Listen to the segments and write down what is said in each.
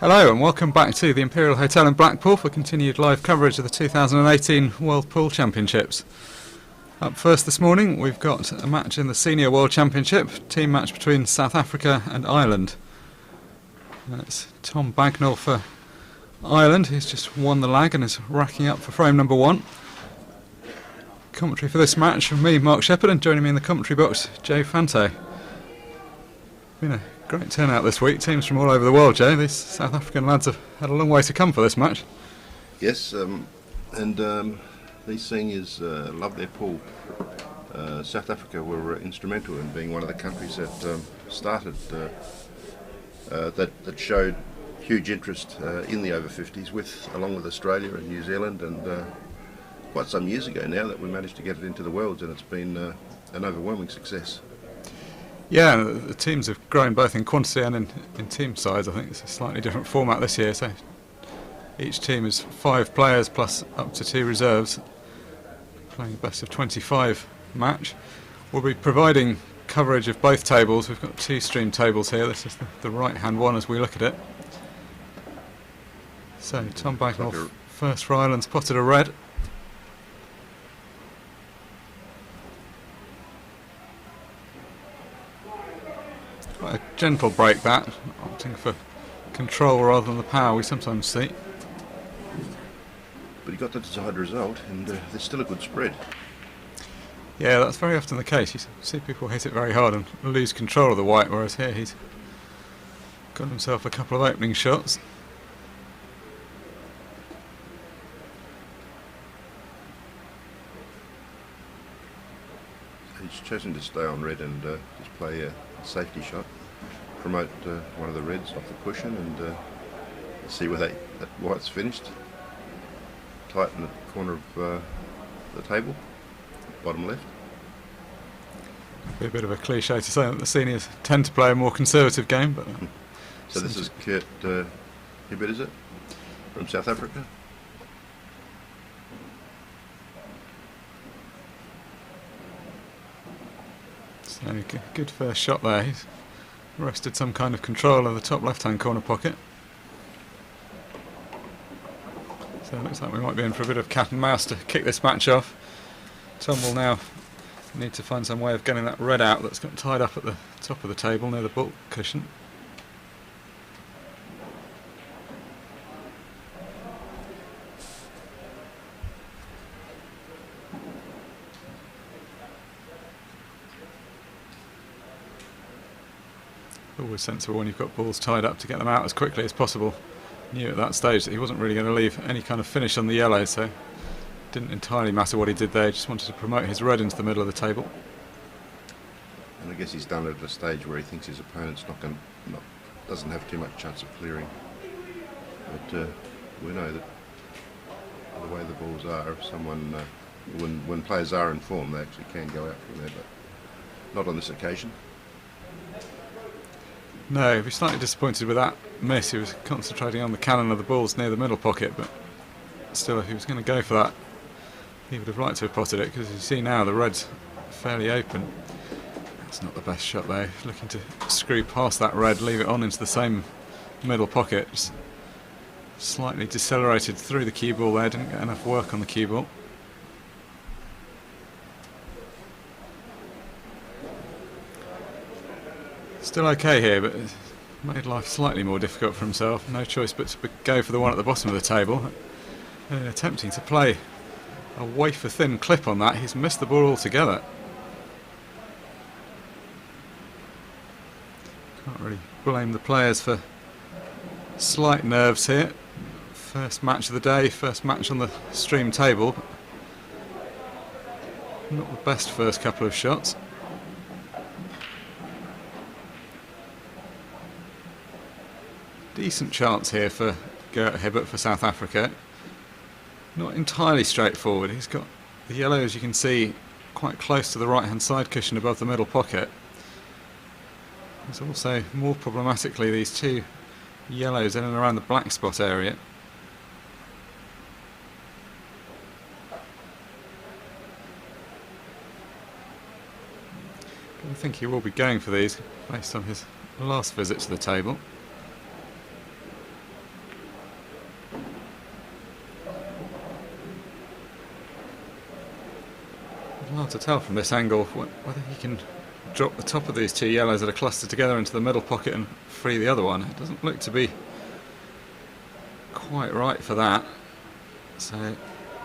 Hello and welcome back to the Imperial Hotel in Blackpool for continued live coverage of the 2018 World Pool Championships. Up first this morning we've got a match in the Senior World Championship, team match between South Africa and Ireland. And it's Tom Bagnall for Ireland, who's just won the lag and is racking up for frame number one. Commentary for this match from me, Mark Shepherd, and joining me in the commentary box, Joe Fante. Been a great turnout this week, teams from all over the world, Joe. These South African lads have had a long way to come for this match. Yes, and these seniors love their pool. South Africa were instrumental in being one of the countries that started, that showed huge interest in the over 50s, along with Australia and New Zealand, and quite some years ago now that we managed to get it into the Worlds, and it's been an overwhelming success. Yeah, the teams have grown both in quantity and in team size. I think it's a slightly different format this year, so each team is 5 players plus up to 2 reserves, playing a best of 25 match. We'll be providing coverage of both tables. We've got 2 stream tables here. This is the right hand one as we look at it. So Tom Bagnall first for Ireland, spotted a red. Quite a gentle break that, opting for control rather than the power we sometimes see. But he got the desired result, and there's still a good spread. Yeah, that's very often the case. You see people hit it very hard and lose control of the white, whereas here he's got himself a couple of opening shots. He's chosen to stay on red and just play a safety shot, promote one of the reds off the cushion, and see where that white's finished. Tighten the corner of the table, bottom left. Be a bit of a cliche to say that the seniors tend to play a more conservative game, but so this is Kurt Hibbert, is it, from South Africa? So good first shot there. He's wrested some kind of control of the top left-hand corner pocket. So it looks like we might be in for a bit of cat and mouse to kick this match off. Tom will now need to find some way of getting that red out that's got tied up at the top of the table near the bulk cushion. Always sensible when you've got balls tied up to get them out as quickly as possible. Knew at that stage that he wasn't really going to leave any kind of finish on the yellow, so it didn't entirely matter what he did there. He just wanted to promote his red into the middle of the table. And I guess he's done it at a stage where he thinks his opponent's doesn't have too much chance of clearing. But we know that the way the balls are, if someone when players are in form, they actually can go out from there, but not on this occasion. No, he'd be slightly disappointed with that miss. He was concentrating on the cannon of the balls near the middle pocket, but still, if he was going to go for that, he would have liked to have potted it, because as you see now, the red's fairly open. That's not the best shot though. Looking to screw past that red, leave it on into the same middle pocket. Just slightly decelerated through the cue ball there, didn't get enough work on the cue ball. Still okay here, but made life slightly more difficult for himself. No choice but to go for the one at the bottom of the table. Attempting to play a wafer-thin clip on that, he's missed the ball altogether. Can't really blame the players for slight nerves here. First match of the day, first match on the stream table. Not the best first couple of shots. Decent chance here for Kurt Hibbert for South Africa. Not entirely straightforward. He's got the yellow, as you can see, quite close to the right hand side cushion above the middle pocket. There's also, more problematically, these 2 yellows in and around the black spot area. I think he will be going for these based on his last visit to the table. hard to tell from this angle whether he can drop the top of these two yellows that are clustered together into the middle pocket and free the other one. It doesn't look to be quite right for that. So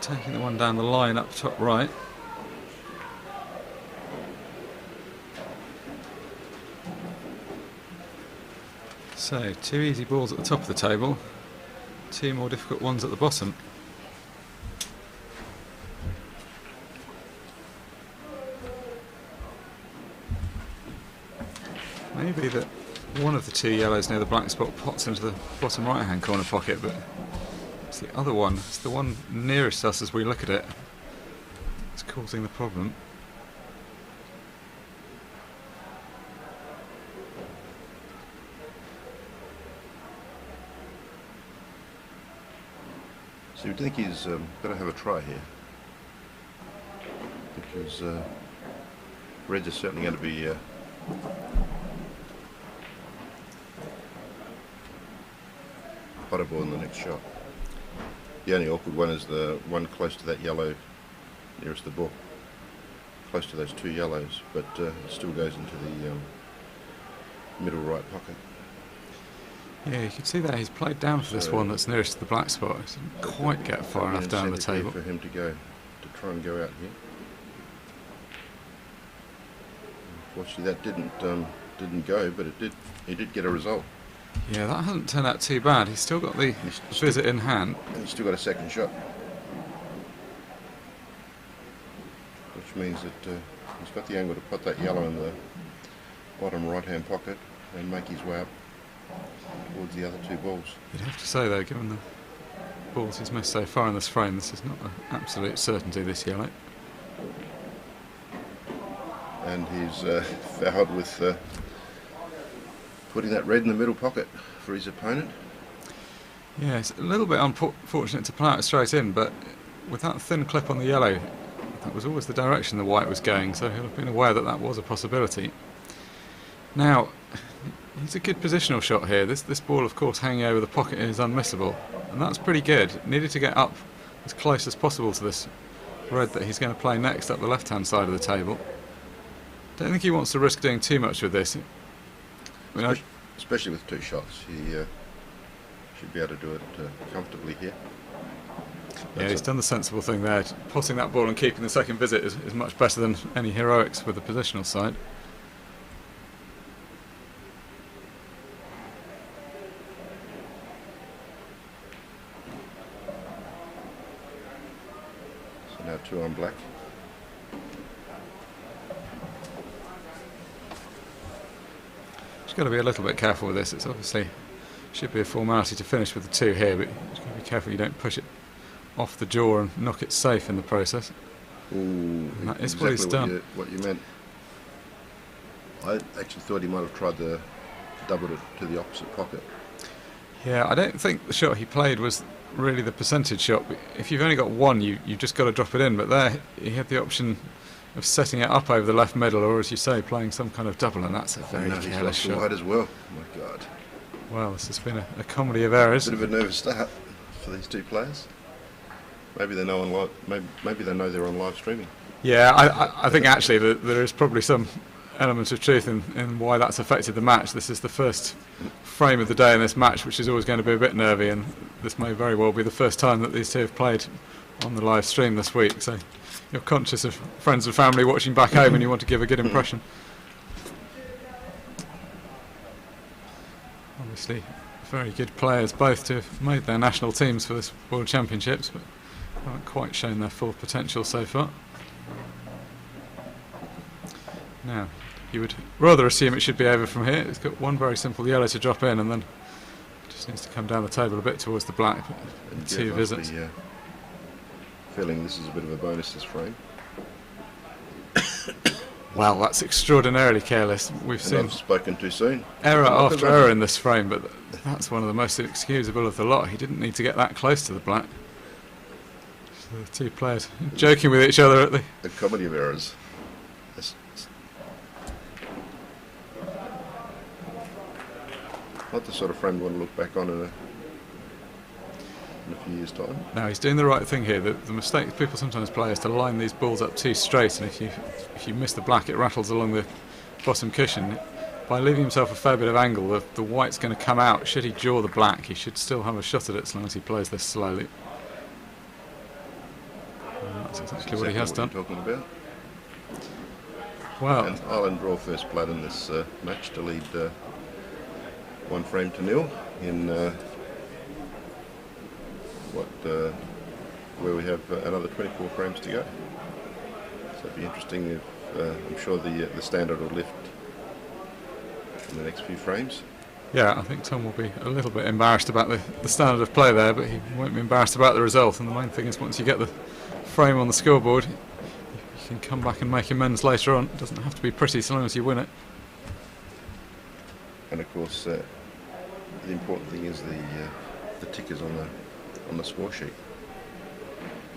taking the one down the line up top right. So 2 easy balls at the top of the table, 2 more difficult ones at the bottom. Maybe that one of the 2 yellows near the black spot pots into the bottom right hand corner pocket, but it's the other one, it's the one nearest us as we look at it, it's causing the problem. So you'd think he's got to have a try here, because Reds are certainly going to be potable in the next shot. The only awkward one is the one close to that yellow nearest the ball, close to those 2 yellows, but it still goes into the middle right pocket. Yeah, you can see that he's played down for this one that's nearest to the black spot. He didn't quite get far enough down the table. For him to try and go out here. Unfortunately, that didn't go, but he did get a result. Yeah, that hasn't turned out too bad. He's still got the visit in hand. And he's still got a second shot, which means that he's got the angle to put that yellow in the bottom right-hand pocket and make his way up towards the other 2 balls. You'd have to say though, given the balls he's missed so far in this frame, this is not an absolute certainty, this yellow. And he's fouled with putting that red in the middle pocket for his opponent. Yeah, it's a little bit unfortunate to play it straight in, but with that thin clip on the yellow, that was always the direction the white was going, so he'll have been aware that that was a possibility. Now, he's a good positional shot here. This ball, of course, hanging over the pocket is unmissable, and that's pretty good. Needed to get up as close as possible to this red that he's going to play next up the left-hand side of the table. Don't think he wants to risk doing too much with this. I mean, especially with 2 shots, he should be able to do it comfortably here. Yeah, he's done the sensible thing there. Potting that ball and keeping the second visit is much better than any heroics with the positional side. So now 2 on black. Just got to be a little bit careful with this. It's obviously should be a formality to finish with the 2 here, but you've got to be careful you don't push it off the jaw and knock it safe in the process. Ooh, and that is exactly what he's done. What you meant. I actually thought he might have tried to double it to the opposite pocket. Yeah, I don't think the shot he played was really the percentage shot. If you've only got one, you've just got to drop it in. But there, he had the option of setting it up over the left middle, or as you say, playing some kind of double, and that's a very careless shot. Wide as well. Oh my God. Well, this has been a comedy of errors. Bit of a nervous start for these 2 players. Maybe they know on live. Maybe they know they're on live streaming. Yeah, I think actually that there is probably some element of truth in why that's affected the match. This is the first frame of the day in this match, which is always going to be a bit nervy, and this may very well be the first time that these 2 have played on the live stream this week. So you're conscious of friends and family watching back home, and you want to give a good impression. Obviously, very good players both to have made their national teams for this World Championships, but haven't quite shown their full potential so far. Now, you would rather assume it should be over from here. It's got one very simple yellow to drop in, and then just needs to come down the table a bit towards the black. But 2 visits. Feeling this is a bit of a bonus this frame. Well, that's extraordinarily careless. We've seen I've spoken too soon. Error after error in this frame, but that's one of the most inexcusable of the lot. He didn't need to get that close to the black. So the 2 players joking with each other at the comedy of errors. Not the sort of frame you want to look back on in in a few years' time. Now he's doing the right thing here. The mistake people sometimes play is to line these balls up too straight, and if you miss the black, it rattles along the bottom cushion. By leaving himself a fair bit of angle, the white's going to come out. Should he jaw the black, he should still have a shot at it as long as he plays this slowly. And that's exactly what he has done. You're talking about. Well, And Ireland draw first blood in this match to lead 1-0 in where we have another 24 frames to go. So it'll be interesting if I'm sure the standard will lift in the next few frames. yeah, I think Tom will be a little bit embarrassed about the standard of play there, but he won't be embarrassed about the result. And the main thing is once you get the frame on the scoreboard, you can come back and make amends later on. It doesn't have to be pretty so long as you win it. And of course, the important thing is the tickers on the score sheet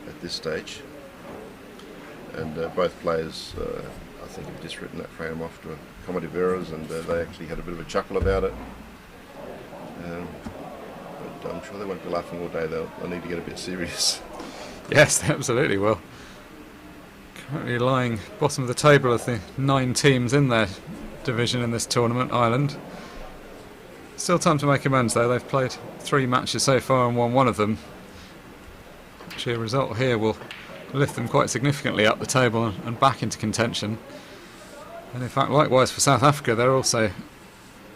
at this stage. And both players, I think, have just written that frame off to accommodative errors, and they actually had a bit of a chuckle about it. But I'm sure they won't be laughing all day. They'll need to get a bit serious. Yes, they absolutely will. Currently lying bottom of the table of the 9 teams in their division in this tournament, Ireland. Still time to make amends though. They've played 3 matches so far and won 1 of them. Actually, a result here will lift them quite significantly up the table and back into contention. And in fact, likewise for South Africa, they're also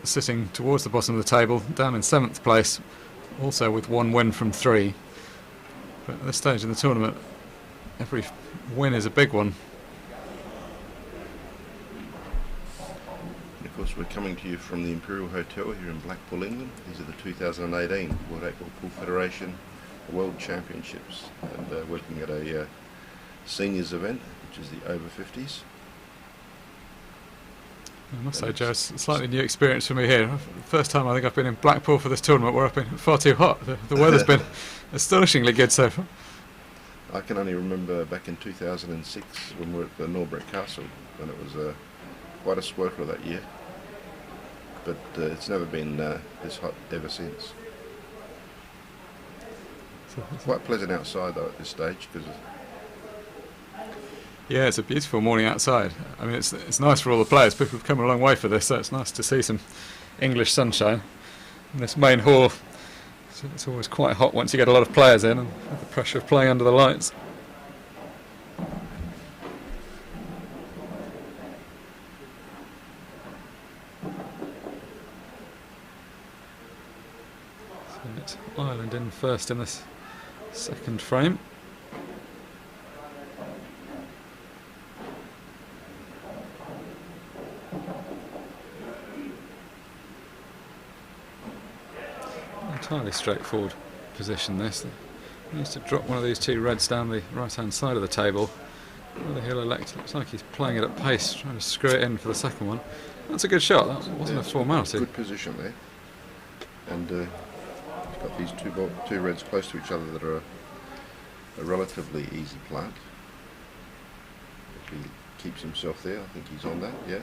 sitting towards the bottom of the table, down in 7th place, also with 1 win from 3. But at this stage in the tournament, every win is a big one. And of course, we're coming to you from the Imperial Hotel here in Blackpool, England. These are the 2018 World 8-Ball Pool Federation World Championships, and working at a seniors event, which is the over 50s. I must say, Joe, it's a slightly new experience for me here. First time I think I've been in Blackpool for this tournament where I've been far too hot. The weather's been astonishingly good so far. I can only remember back in 2006 when we were at the Norbury Castle, when it was quite a swelter that year. But it's never been this hot ever since. Quite pleasant outside though at this stage, because yeah, it's a beautiful morning outside. I mean, it's nice for all the players. People have come a long way for this, so it's nice to see some English sunshine in this main hall. So it's always quite hot once you get a lot of players in and the pressure of playing under the lights. So it's Ireland in first in this second frame. Entirely straightforward position this. He needs to drop one of these 2 reds down the right hand side of the table. Whether he'll elect, looks like he's playing it at pace, trying to screw it in for the second one. That's a good shot, that wasn't a formality. Good position there. And he's got these two reds close to each other that are a relatively easy plant. If he keeps himself there, I think he's on that, yeah.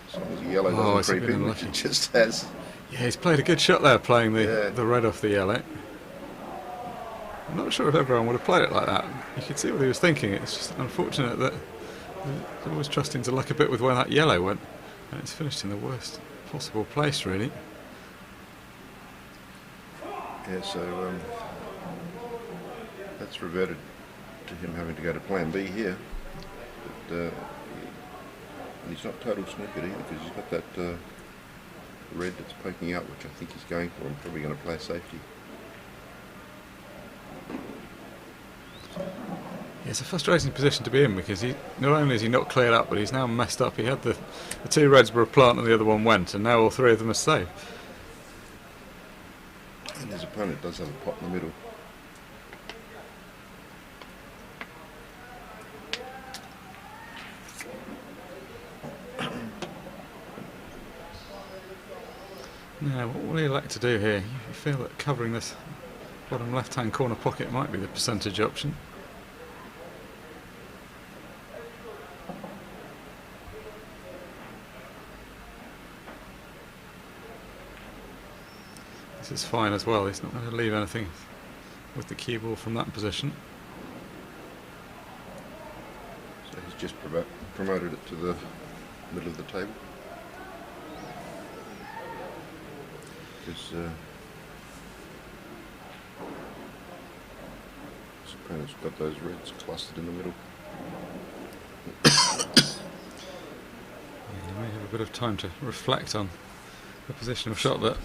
As long as the yellow doesn't creep in, which it just has. Yeah, he's played a good shot there, playing the red off the yellow. I'm not sure if everyone would have played it like that. You could see what he was thinking. It's just unfortunate that he's always trusting to luck a bit with where that yellow went, and it's finished in the worst possible place, really. Yeah, so that's reverted to him having to go to plan B here. But and he's not total snookered either, because he's got that red that's poking out, which I think he's going for, and probably going to play safety. Yeah, it's a frustrating position to be in, because he not only is he not cleared up, but he's now messed up. He had the 2 reds were a plant and the other one went, and now all 3 of them are safe. And his opponent does have a pot in the middle. Now, what will he elect to do here? You feel that covering this bottom left-hand corner pocket might be the percentage option. This is fine as well. He's not going to leave anything with the cue ball from that position. So he's just promoted it to the middle of the table. Because his opponent's got those reds clustered in the middle. He may have a bit of time to reflect on the position of shot that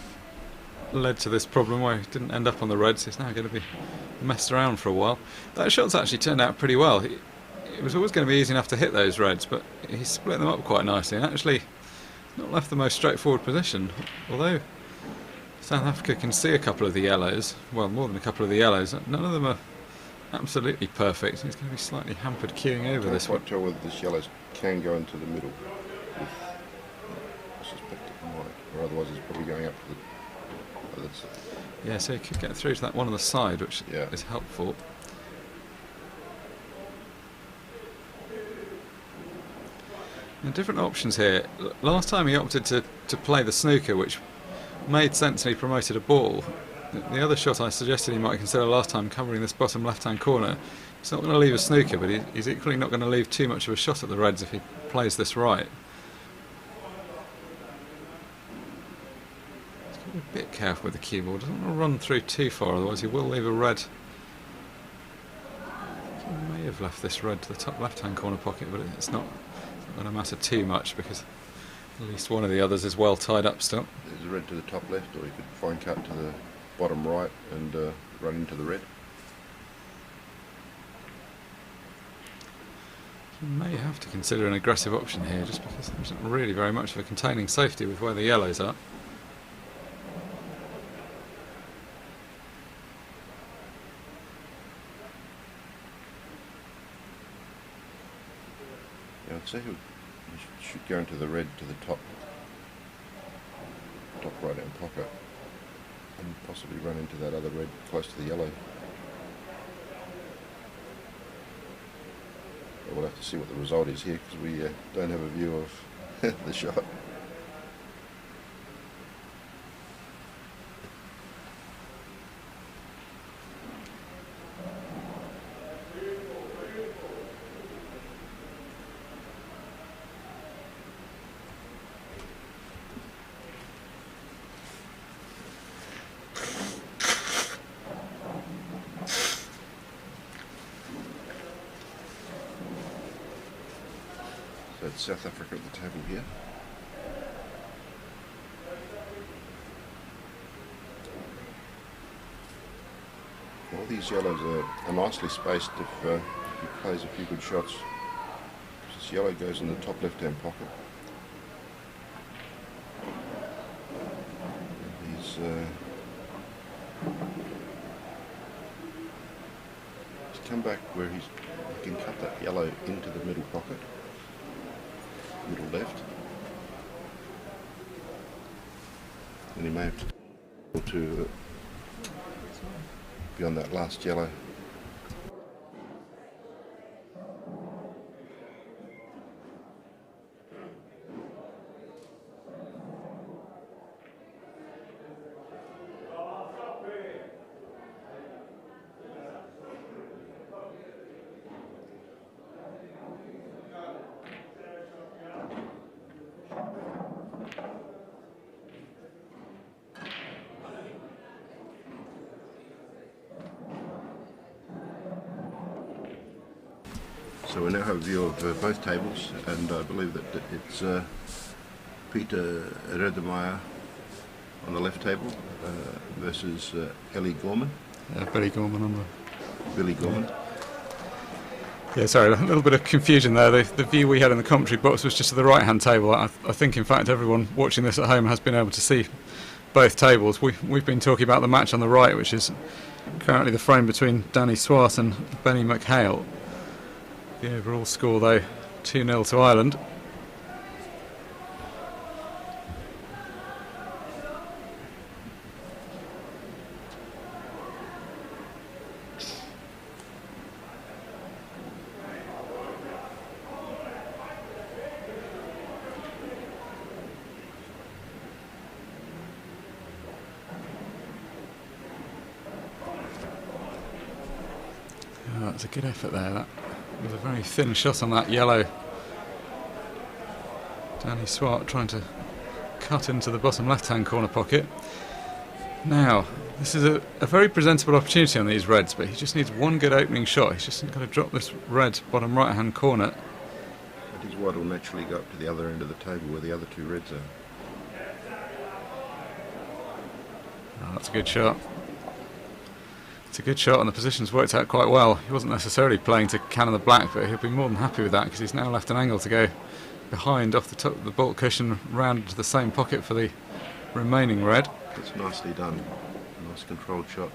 led to this problem where he didn't end up on the reds. He's now going to be messed around for a while. That shot's actually turned out pretty well. It was always going to be easy enough to hit those reds, but he split them up quite nicely and actually not left the most straightforward position. Although South Africa can see a couple of the yellows, well, more than a couple of the yellows, none of them are absolutely perfect. He's going to be slightly hampered queuing over this one. I can't quite tell whether this yellow can go into the middle. I suspect it might, or otherwise it's probably going up to the other side. Yeah, so he could get through to that one on the side, which is helpful. Now, different options here. Last time he opted to play the snooker, which made sense and he promoted a ball. The other shot I suggested he might consider last time, covering this bottom left-hand corner, he's not going to leave a snooker, but he's equally not going to leave too much of a shot at the reds if he plays this right. He's got to be a bit careful with the cue ball. Doesn't want to run through too far, otherwise he will leave a red. He may have left this red to the top left-hand corner pocket, but it's not going to matter too much because at least one of the others is well tied up still. There's a red to the top left, or you could fine cut to the bottom right and run into the red. You may have to consider an aggressive option here just because there isn't really very much of a containing safety with where the yellows are. Yeah, I'd say he should go into the red to the top right hand pocket and possibly run into that other red close to the yellow. But we'll have to see what the result is here because we don't have a view of the shot. So it's South Africa at the table here. All these yellows are nicely spaced if he plays a few good shots. This yellow goes in the top left-hand pocket. And he's come back where he can cut that yellow into the middle pocket. Middle left, and he may have to be on that last yellow. So we now have a view of both tables, and I believe that it's Peter Redemeyer on the left table versus Ellie Gorman. Billy Gorman on the... Billy Gorman. Yeah, sorry, a little bit of confusion there. The view we had in the commentary box was just to the right-hand table. I think, in fact, everyone watching this at home has been able to see both tables. We've been talking about the match on the right, which is currently the frame between Danny Swart and Benny McHale. The overall score, though, 2-0 to Ireland. Oh, that's a good effort there. That was a very thin shot on that yellow. Danny Swart trying to cut into the bottom left-hand corner pocket. Now, this is a very presentable opportunity on these reds, but he just needs one good opening shot. He's just got to drop this red bottom right-hand corner. But his wad will naturally go up to the other end of the table where the other two reds are. Oh, that's a good shot. It's a good shot, and the position's worked out quite well. He wasn't necessarily playing to cannon the black, but he'll be more than happy with that because he's now left an angle to go behind off the top of the baulk cushion round into the same pocket for the remaining red. It's nicely done. Nice controlled shot.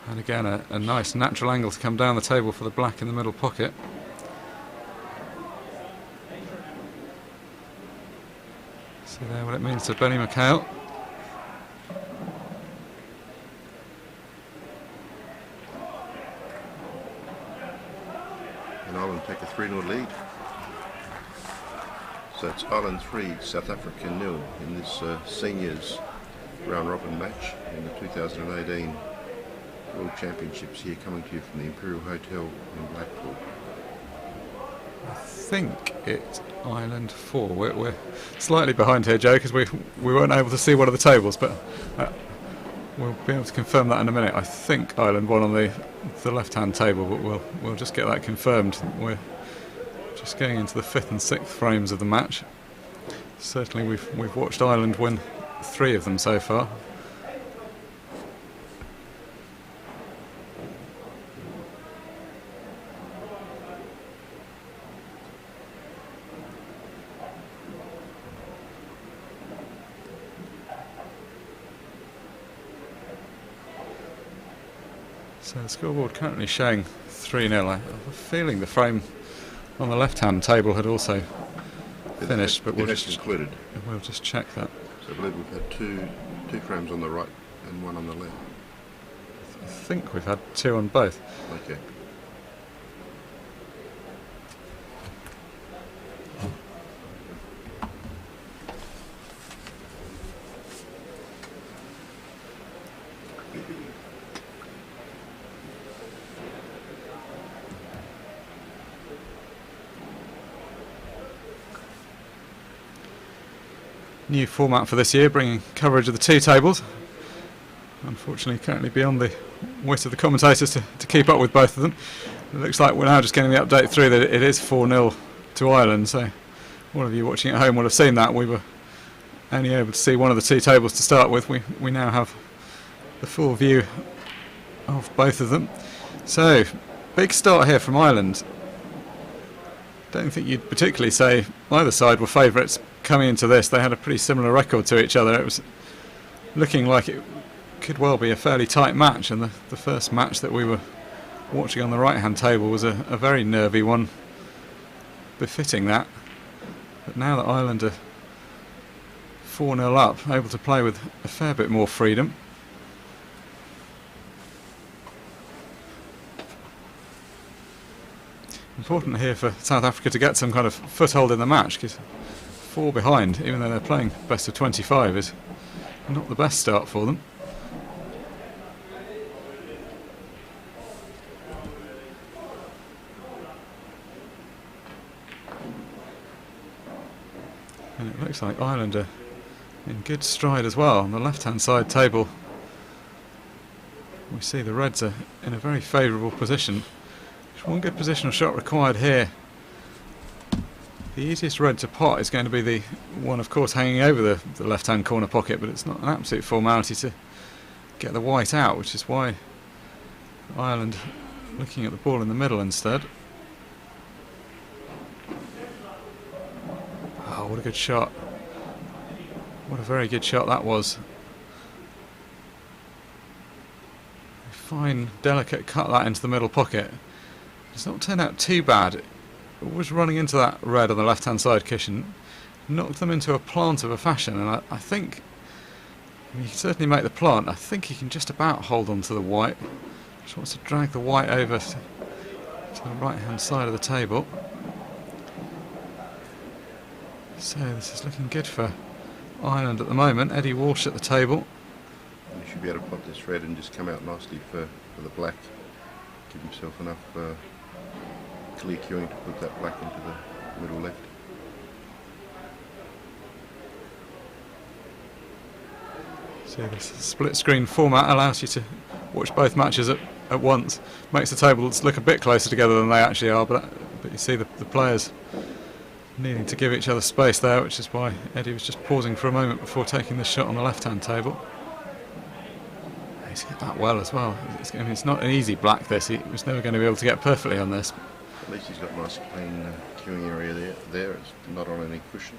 And again, a nice natural angle to come down the table for the black in the middle pocket. See there what it means to Benny McHale. And Ireland take a 3-0 lead. So it's Ireland 3, South Africa 0 in this seniors round robin match in the 2018 World Championships here, coming to you from the Imperial Hotel in Blackpool. I think it's Ireland 4. We're slightly behind here, Joe, because we weren't able to see one of the tables, but we'll be able to confirm that in a minute. I think Ireland won on the left-hand table, but we'll just get that confirmed. We're just going into the 5th and 6th frames of the match. Certainly, we've watched Ireland win 3 of them so far. So the scoreboard currently showing 3-0. I have a feeling the frame on the left-hand table had also finished, but we'll just check that. So I believe we've had two frames on the right and one on the left. I think we've had 2 on both. Okay. New format for this year, bringing coverage of the 2 tables. Unfortunately, currently beyond the wit of the commentators to keep up with both of them. It looks like we're now just getting the update through that it is 4-0 to Ireland, so all of you watching at home will have seen that. We were only able to see one of the 2 tables to start with. We now have the full view of both of them. So, big start here from Ireland. Don't think you'd particularly say either side were favourites coming into this. They had a pretty similar record to each other. It was looking like it could well be a fairly tight match, and the first match that we were watching on the right hand table was a very nervy one, befitting that. But now that Ireland are 4-0 up, able to play with a fair bit more freedom. Important here for South Africa to get some kind of foothold in the match, because 4 behind, even though they're playing best of 25, is not the best start for them. And it looks like Ireland are in good stride as well. On the left-hand side table, we see the Reds are in a very favourable position. Just one good positional shot required here. The easiest red to pot is going to be the one, of course, hanging over the left-hand corner pocket, but it's not an absolute formality to get the white out, which is why Ireland looking at the ball in the middle instead. Oh, what a good shot. What a very good shot that was. A fine, delicate cut that into the middle pocket. It's not turned out too bad. It was running into that red on the left-hand side cushion, knocked them into a plant of a fashion, and I think he can certainly make the plant. I think he can just about hold on to the white. Just wants to drag the white over to the right-hand side of the table. So this is looking good for Ireland at the moment. Eddie Walsh at the table. You should be able to pot this red and just come out nicely for the black. give himself enough clear queuing to put that black into the middle left. So this split screen format allows you to watch both matches at once. Makes the tables look a bit closer together than they actually are, but you see the players needing to give each other space there, which is why Eddie was just pausing for a moment before taking the shot on the left-hand table. He's hit that well as well. I mean, it's not an easy black this. He was never going to be able to get perfectly on this. At least he's got a nice clean queuing area there. It's not on any cushion.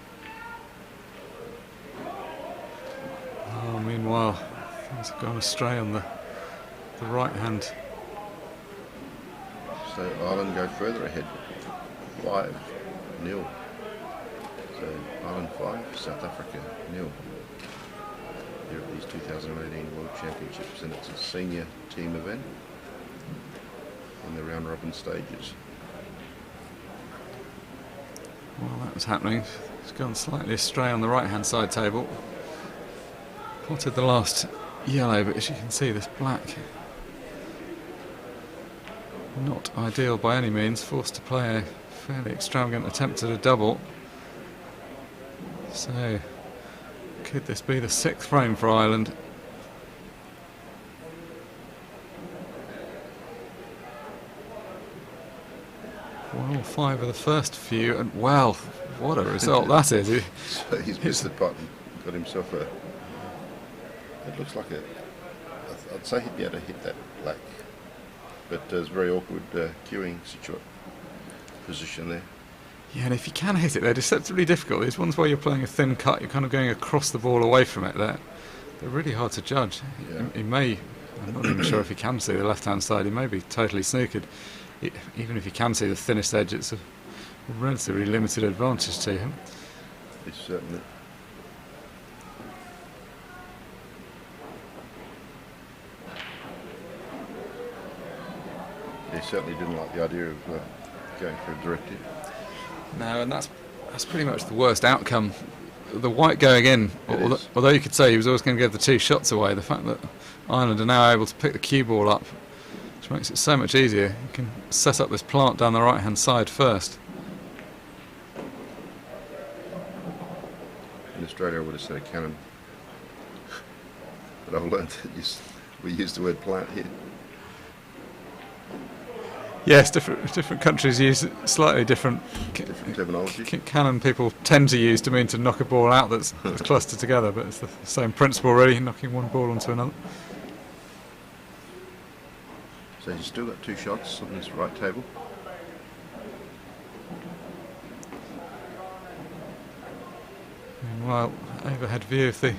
Oh, meanwhile, things have gone astray on the right hand. So Ireland go further ahead, 5-0. So Ireland 5, South Africa 0. Here at these 2018 World Championships, and it's a senior team event in the round robin stages. While that was happening, it's gone slightly astray on the right hand side table. Potted the last yellow, but as you can see, this black not ideal by any means, forced to play a fairly extravagant attempt at a double. So could this be the 6th frame for Ireland? Well, 5 of the first few, and well, what a result that is. So he's missed the putt and got himself a... It looks like a... I'd say he'd be able to hit that black, but it's very awkward queuing position there. Yeah, and if you can hit it, they're deceptively difficult. These ones where you're playing a thin cut, you're kind of going across the ball away from it. They're really hard to judge. Yeah. He may, I'm not even sure if he can see the left-hand side, he may be totally snookered. Even if he can see the thinnest edge, it's a relatively limited advantage to him. It's certainly... He certainly didn't like the idea of going for a direct hit. No, and that's pretty much the worst outcome. The white going in, although you could say he was always going to give the 2 shots away, the fact that Ireland are now able to pick the cue ball up, which makes it so much easier. You can set up this plant down the right hand side first. In Australia I would have said a cannon, but I've learned that we use the word plant here. Yes, different countries use slightly different terminology. Cannon people tend to use to mean to knock a ball out that's clustered together, but it's the same principle really, knocking one ball onto another. So you've still got 2 shots on this right table. Meanwhile, overhead view of the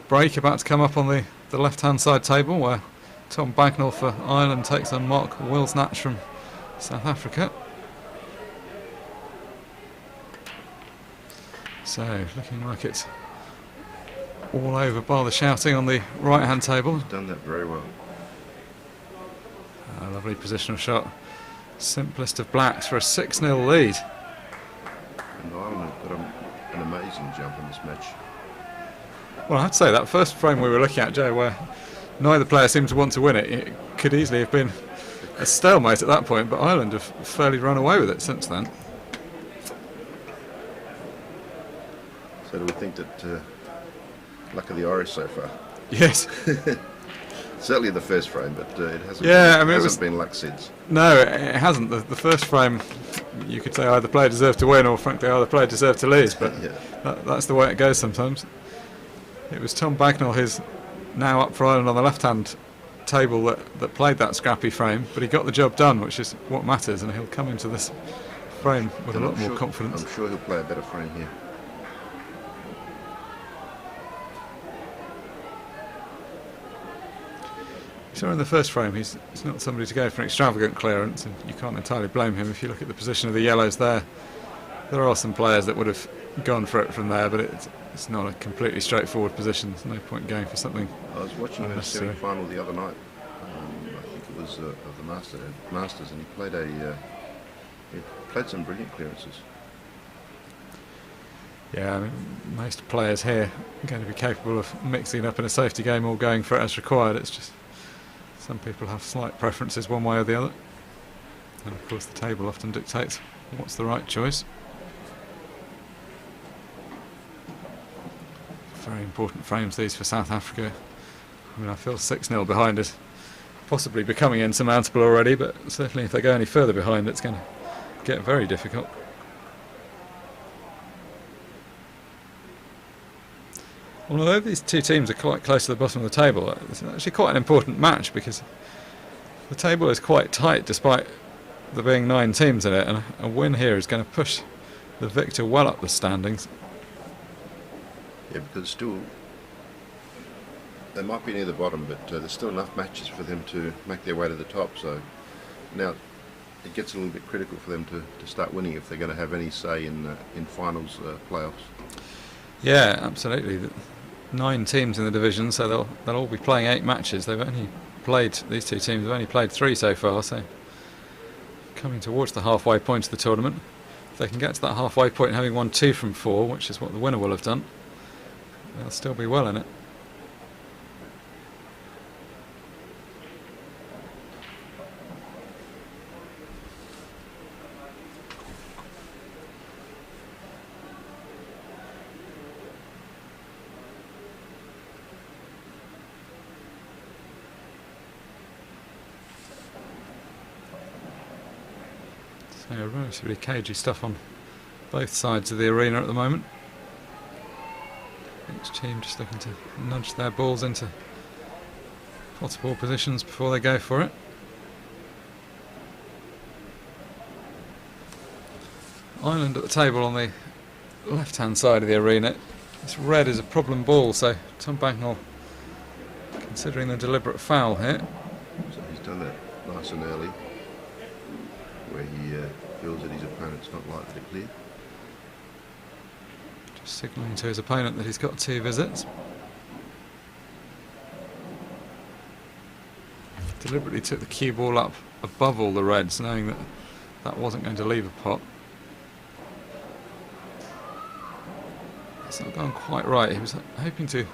break about to come up on the left-hand side table, where Tom Bagnall for Ireland takes on Mark Wilsnatch from South Africa. So, looking like it's all over bar the shouting on the right-hand table. He's done that very well. A lovely positional shot. Simplest of blacks for a 6-0 lead. And Ireland have got an amazing jump in this match. Well, I have to say, that first frame we were looking at, Joe, where neither player seemed to want to win it, it could easily have been a stalemate at that point, but Ireland have fairly run away with it since then. So do we think that luck of the Irish so far? Yes. Certainly the first frame, but it hasn't, hasn't been luck since. No, it hasn't. The first frame, you could say either player deserved to win or frankly either player deserved to lose, but Yeah. that's the way it goes sometimes. It was Tom Bagnall, who's now up for Ireland on the left-hand table, that played that scrappy frame, but he got the job done, which is what matters, and he'll come into this frame with a lot more confidence. I'm sure he'll play a better frame here. So in the first frame, he's not somebody to go for an extravagant clearance, and you can't entirely blame him if you look at the position of the yellows there. There are some players that would have gone for it from there, but it's not a completely straightforward position. There's no point going for something. I was watching a semi-final the other night. I think it was of the Masters, and he played some brilliant clearances. Yeah, I mean, most players here are going to be capable of mixing it up in a safety game or going for it as required. It's just some people have slight preferences one way or the other. And of course the table often dictates what's the right choice. Very important frames these for South Africa. I mean, I feel 6-0 behind is possibly becoming insurmountable already, but certainly if they go any further behind it's going to get very difficult. Although these two teams are quite close to the bottom of the table, it's actually quite an important match because the table is quite tight despite there being 9 teams in it, and a win here is going to push the victor well up the standings. Yeah, because still they might be near the bottom, but there's still enough matches for them to make their way to the top. So now it gets a little bit critical for them to start winning if they're going to have any say in finals playoffs. Yeah, absolutely. 9 teams in the division, so they'll all be playing 8 matches. These two teams have only played 3 so far, so coming towards the halfway point of the tournament. If they can get to that halfway point having won 2 from 4, which is what the winner will have done, they'll still be well in it. So relatively cagey stuff on both sides of the arena at the moment. Each team just looking to nudge their balls into possible positions before they go for it. Ireland at the table on the left-hand side of the arena. This red is a problem ball, so Tom Bagnall considering the deliberate foul here. So he's done that nice and early, where he feels that his opponent's not likely to clear. Just signalling to his opponent that he's got 2 visits. Deliberately took the cue ball up above all the reds, knowing that that wasn't going to leave a pot. It's not gone quite right. He was hoping to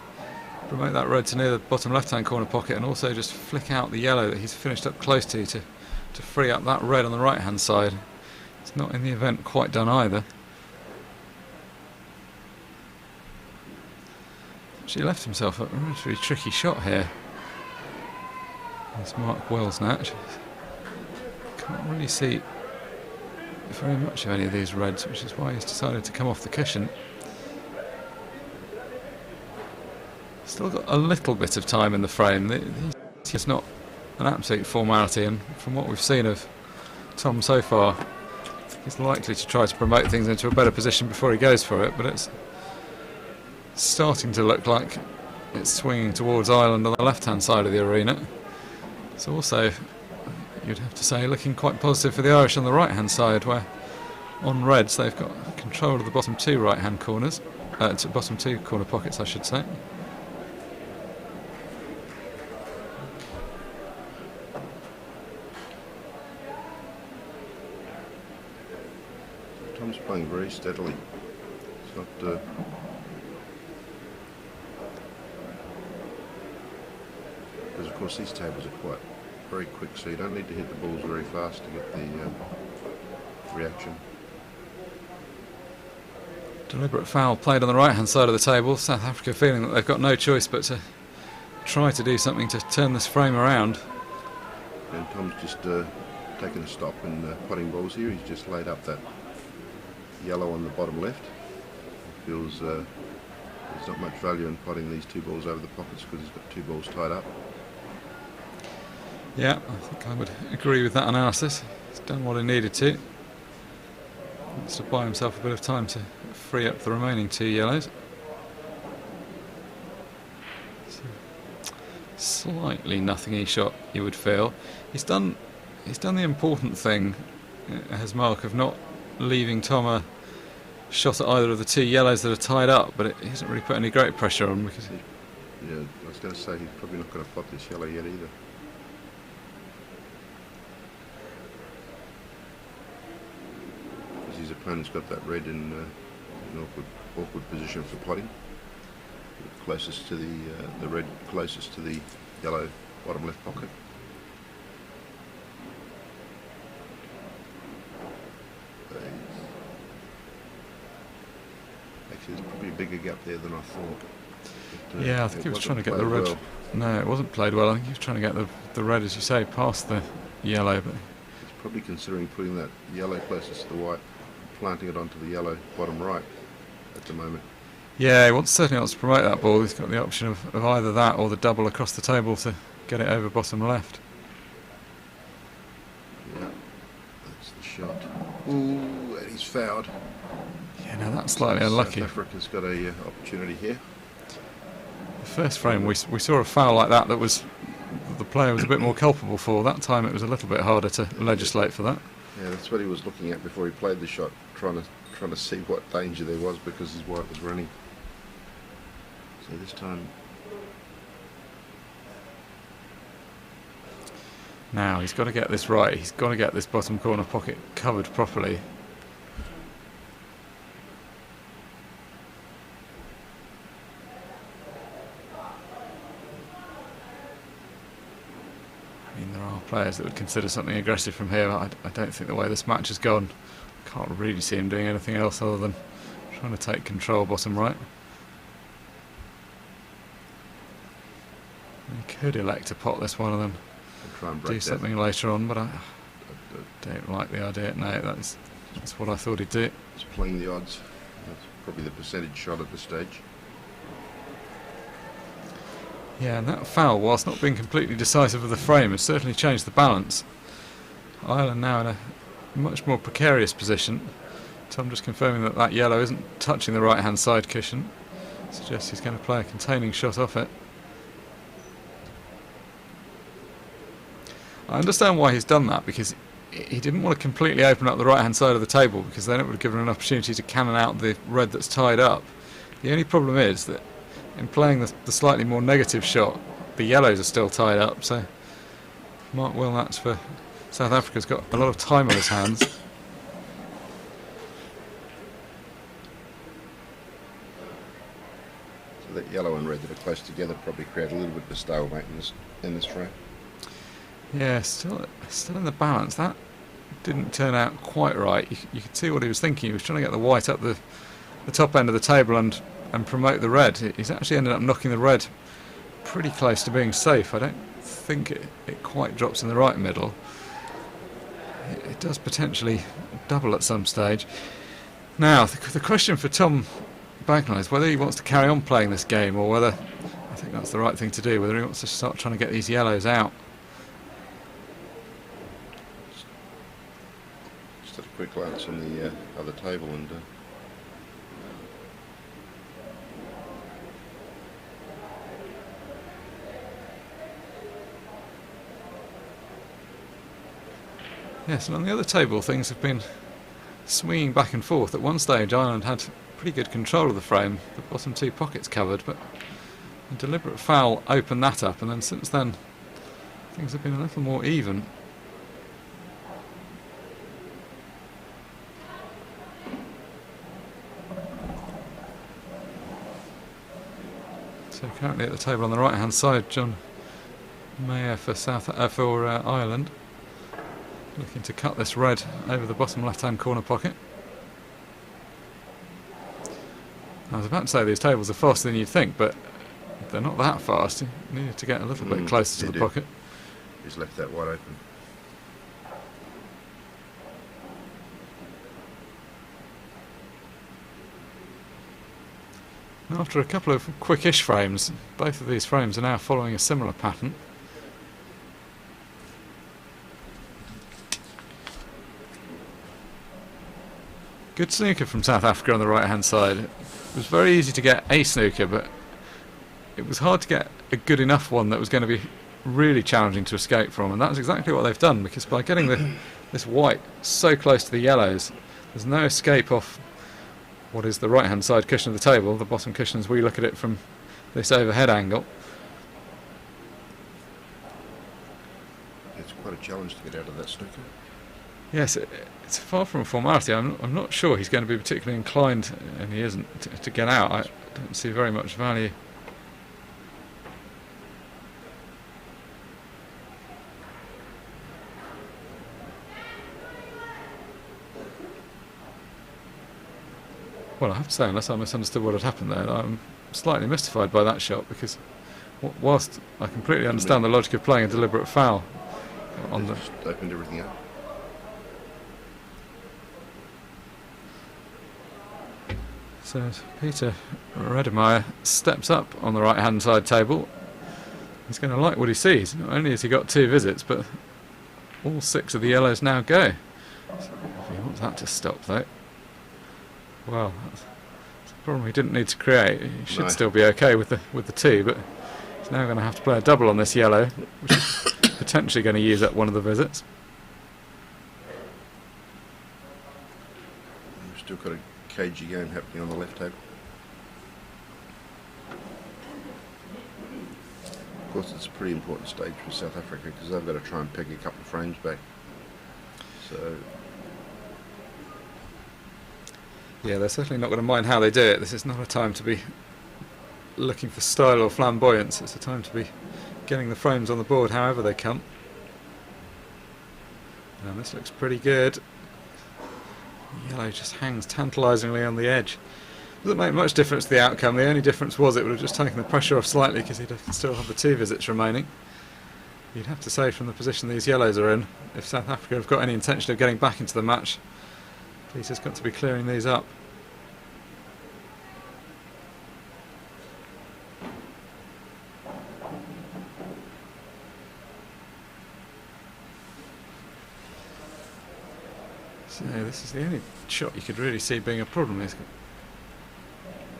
promote that red to near the bottom left-hand corner pocket and also just flick out the yellow that he's finished up close to free up that red on the right-hand side. It's not in the event quite done either. Actually left himself a really tricky shot here. It's Mark Wells now. Can't really see very much of any of these reds, which is why he's decided to come off the cushion. Still got a little bit of time in the frame. It's not an absolute formality, and from what we've seen of Tom so far, he's likely to try to promote things into a better position before he goes for it, but it's starting to look like it's swinging towards Ireland on the left-hand side of the arena. It's also, you'd have to say, looking quite positive for the Irish on the right-hand side, where on reds they've got control of the bottom 2 right-hand corners, bottom 2 corner pockets I should say. Tom's playing very steadily. It's not because of course these tables are quite very quick, so you don't need to hit the balls very fast to get the reaction. Deliberate foul played on the right hand side of the table. South Africa feeling that they've got no choice but to try to do something to turn this frame around. And Tom's just taken a stop in potting balls here. He's just laid up that yellow on the bottom left. He feels there's not much value in potting these 2 balls over the pockets because he's got 2 balls tied up. Yeah, I think I would agree with that analysis. He's done what he needed to. He wants to buy himself a bit of time to free up the remaining 2 yellows. So, slightly nothing-y shot, you would feel. He's done the important thing, has Mark, of not leaving Tom a shot at either of the 2 yellows that are tied up, but he hasn't really put any great pressure on because yeah, I was going to say he's probably not going to pot this yellow yet either. Because his opponent's got that red in an awkward position for potting. Closest to the red closest to the yellow bottom left pocket. bigger gap there than I thought. But, Yeah, I think he was trying to get the played red. well. No, it wasn't played well. I think he was trying to get the red, as you say, past the yellow. But He's probably considering putting that yellow closest to the white, planting it onto the yellow bottom right at the moment. yeah, he certainly wants to promote that ball. He's got the option of either that or the double across the table to get it over bottom left. Yeah, that's the shot. Ooh, and he's fouled. Yeah, now that's slightly unlucky. South Africa's got a opportunity here. The first frame we saw a foul like that was the player was a bit more culpable for. That time it was a little bit harder to legislate for that. Yeah, that's what he was looking at before he played the shot, trying to see what danger there was because his white was running. So this time, Now he's got to get this right. He's got to get this bottom corner pocket covered properly. I mean, there are players that would consider something aggressive from here. I don't think the way this match has gone, I can't really see him doing anything else other than trying to take control bottom right. He could elect to pot this one and then try and break do something later on, but I don't like the idea. No, that's what I thought he'd do. He's playing the odds. That's probably the percentage shot at this stage. Yeah, and that foul, whilst not being completely decisive of the frame, has certainly changed the balance. Ireland now in a much more precarious position. Tom just confirming that yellow isn't touching the right-hand side cushion. Suggests he's going to play a containing shot off it. I understand why he's done that, because he didn't want to completely open up the right-hand side of the table, because then it would have given an opportunity to cannon out the red that's tied up. The only problem is that in playing the slightly more negative shot, the yellows are still tied up, so Mark Wilnats for South Africa's got a lot of time on his hands. So that yellow and red that are close together probably create a little bit of a stalemate in this frame. Yeah, still in the balance. That didn't turn out quite right. You could see what he was thinking. He was trying to get the white up the top end of the table and promote the red. He's actually ended up knocking the red pretty close to being safe. I don't think it quite drops in the right middle. It does potentially double at some stage. Now, the question for Tom Bagnall is whether he wants to carry on playing this game or whether, I think that's the right thing to do, whether he wants to start trying to get these yellows out. Just had a quick glance on the other table and Yes, and on the other table things have been swinging back and forth. At one stage Ireland had pretty good control of the frame, the bottom two pockets covered, but a deliberate foul opened that up, and then since then things have been a little more even. So currently at the table on the right hand side, John Mayer for Ireland, looking to cut this red over the bottom left-hand corner pocket. I was about to say these tables are faster than you'd think, but they're not that fast. You needed to get a little bit closer to the pocket. He's left that wide open. After a couple of quickish frames, both of these frames are now following a similar pattern. Good snooker from South Africa on the right hand side. It was very easy to get a snooker, but it was hard to get a good enough one that was going to be really challenging to escape from, and that's exactly what they've done, because by getting this white so close to the yellows, there's no escape off what is the right hand side cushion of the table, the bottom cushion as we look at it from this overhead angle. It's quite a challenge to get out of that snooker. Yes, it's far from a formality. I'm not sure he's going to be particularly inclined, and he isn't, to get out. I don't see very much value. Well, I have to say, unless I misunderstood what had happened there, I'm slightly mystified by that shot, because whilst I completely understand the logic of playing a deliberate foul on the... Just opened everything up. So Peter Redemeyer steps up on the right-hand side table. He's going to like what he sees. Not only has he got 2 visits, but all 6 of the yellows now go. So if he wants that to stop, though, well, that's a problem he didn't need to create. He should still be okay with the 2, but he's now going to have to play a double on this yellow, which is potentially going to use up one of the visits. We've still got a cagey game happening on the left table. Of course, it's a pretty important stage for South Africa because they've got to try and peg a couple of frames back. So, yeah, they're certainly not going to mind how they do it. This is not a time to be looking for style or flamboyance. It's a time to be getting the frames on the board however they come. And this looks pretty good. Yellow just hangs tantalisingly on the edge. Doesn't make much difference to the outcome. The only difference was it would have just taken the pressure off slightly because he'd still have the 2 visits remaining. You'd have to say from the position these yellows are in, if South Africa have got any intention of getting back into the match, Peter's got to be clearing these up. So this is the only shot you could really see being a problem.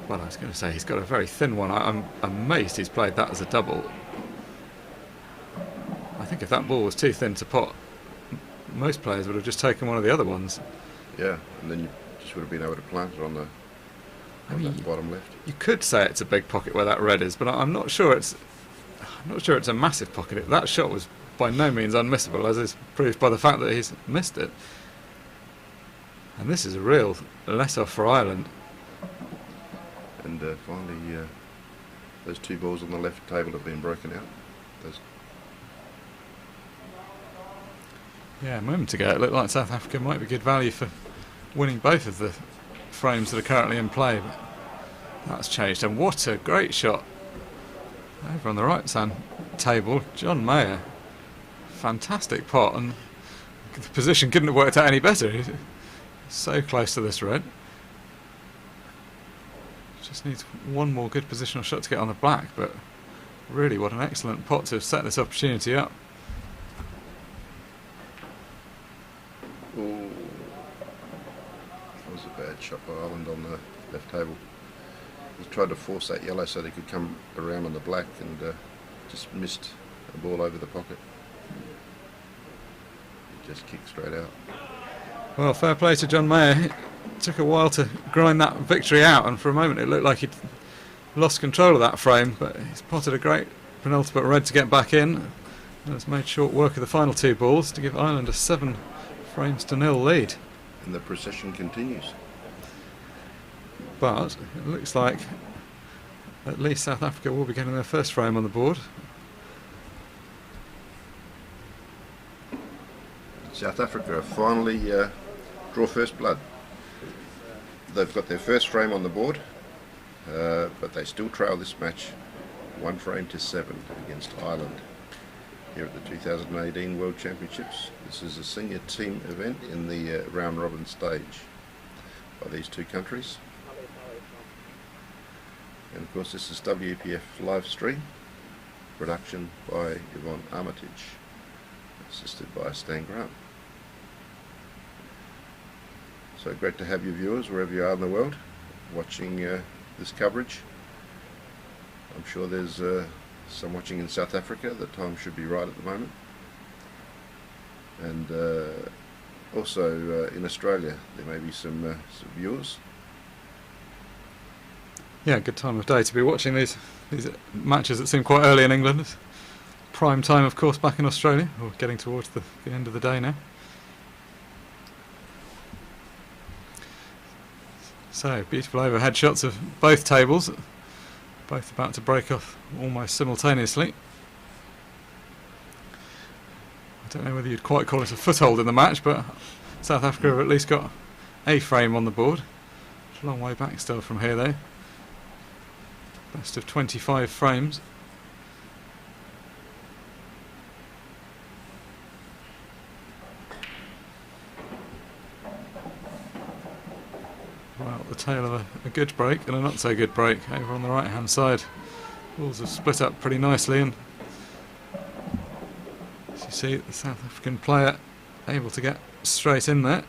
Well, I was going to say he's got a very thin one. I'm amazed he's played that as a double. I think if that ball was too thin to pot, most players would have just taken one of the other ones. yeah, and then you just would have been able to plant it on the that bottom left. You could say it's a big pocket where that red is, but I'm not sure it's a massive pocket. That shot was by no means unmissable, as is proved by the fact that he's missed it. And this is a real let-off for Ireland. And finally, those 2 balls on the left table have been broken out. Yeah, a moment ago it looked like South Africa might be good value for winning both of the frames that are currently in play, but that's changed. And what a great shot over on the right hand table, John Mayer. Fantastic pot, and the position couldn't have worked out any better. He's so close to this red. Just needs one more good positional shot to get on the black, but really what an excellent pot to have set this opportunity up. Oh, that was a bad shot by Ireland on the left table. He tried to force that yellow so they could come around on the black and just missed the ball over the pocket. It just kicked straight out. Well, fair play to John Mayer. It took a while to grind that victory out, and for a moment it looked like he'd lost control of that frame, but he's potted a great penultimate red to get back in, and has made short work of the final 2 balls to give Ireland a 7 frames to 0 lead. And the procession continues. But it looks like at least South Africa will be getting their first frame on the board. South Africa have finally draw first blood. They've got their first frame on the board, but they still trail this match 1 frame to 7 against Ireland here at the 2018 World Championships. This is a senior team event in the round robin stage by these 2 countries. And of course this is WPF live stream, production by Yvonne Armitage, assisted by Stan Grant. So great to have you viewers wherever you are in the world watching this coverage. I'm sure there's some watching in South Africa. The time should be right at the moment. And also in Australia there may be some viewers. Yeah, good time of day to be watching these matches that seem quite early in England. It's prime time, of course, back in Australia. We're getting towards the end of the day now. So, beautiful overhead shots of both tables, both about to break off almost simultaneously. I don't know whether you'd quite call it a foothold in the match, but South Africa have at least got a frame on the board, which Long way back still from here though. Best of 25 frames. Well, the tail of a good break and a not so good break over on the right hand side. Balls have split up pretty nicely, and as you see, the South African player able to get straight in there.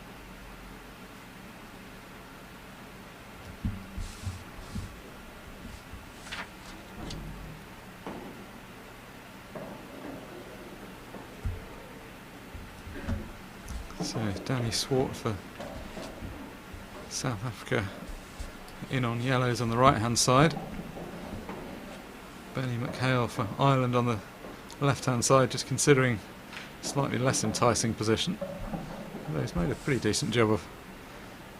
So Danny Swart for South Africa in on yellows on the right hand side. Benny McHale for Ireland on the left hand side, just considering a slightly less enticing position. Although he's made a pretty decent job of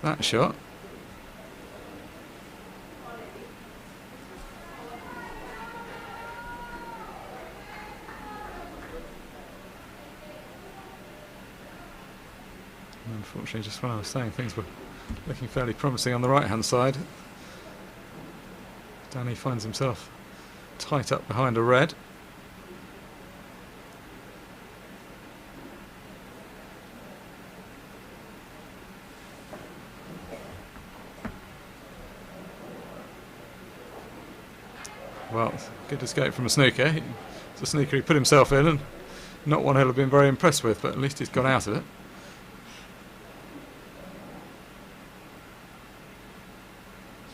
that shot. And unfortunately, just when I was saying things were looking fairly promising on the right hand side, Danny finds himself tight up behind a red. Well, good escape from a snooker. It's a snooker he put himself in, and not one he'll have been very impressed with, but at least he's got out of it.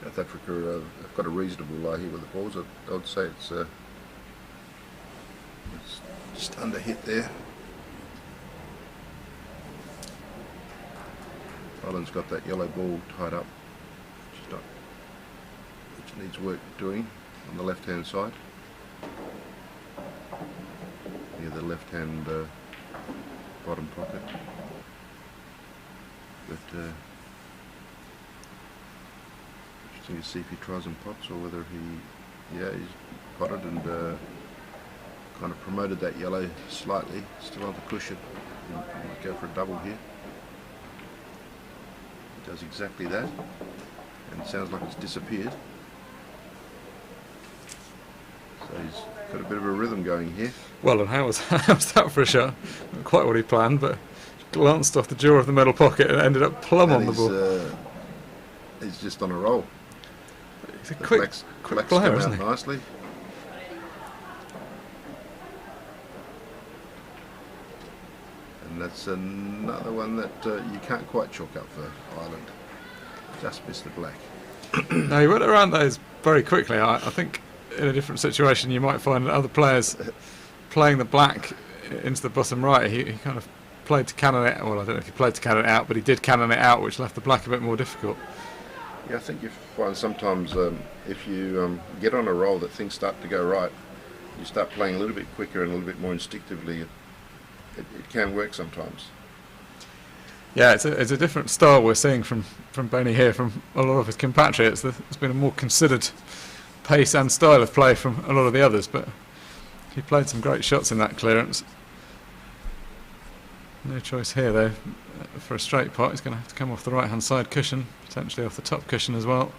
South Africa have got a reasonable lie here with the balls. I'd say it's just under hit there. Ireland's got that yellow ball tied up, which needs work doing on the left hand side. Near the left hand bottom pocket. But interesting to see if he tries and pots, or whether he's potted and kind of promoted that yellow slightly, still on the cushion. He might go for a double here. He does exactly that, and it sounds like it's disappeared. So he's got a bit of a rhythm going here. Well, and how was that for a shot? Not quite what he planned, but glanced off the jaw of the middle pocket and ended up plumb on the ball. He's just on a roll. He's a quick player, isn't he? Nicely. And that's another one that you can't quite chalk up for Ireland. Just missed the black. No, he went around those very quickly. I think in a different situation you might find other players playing the black into the bottom right. He kind of played to cannon it. Well, I don't know if he played to cannon it out, but he did cannon it out, which left the black a bit more difficult. Yeah, I think you find sometimes if you get on a roll that things start to go right, you start playing a little bit quicker and a little bit more instinctively. It can work sometimes. Yeah, it's a different style we're seeing from Benny here, from a lot of his compatriots. There's been a more considered pace and style of play from a lot of the others, but he played some great shots in that clearance. No choice here though. For a straight pot, he's going to have to come off the right hand side cushion, potentially off the top cushion as well.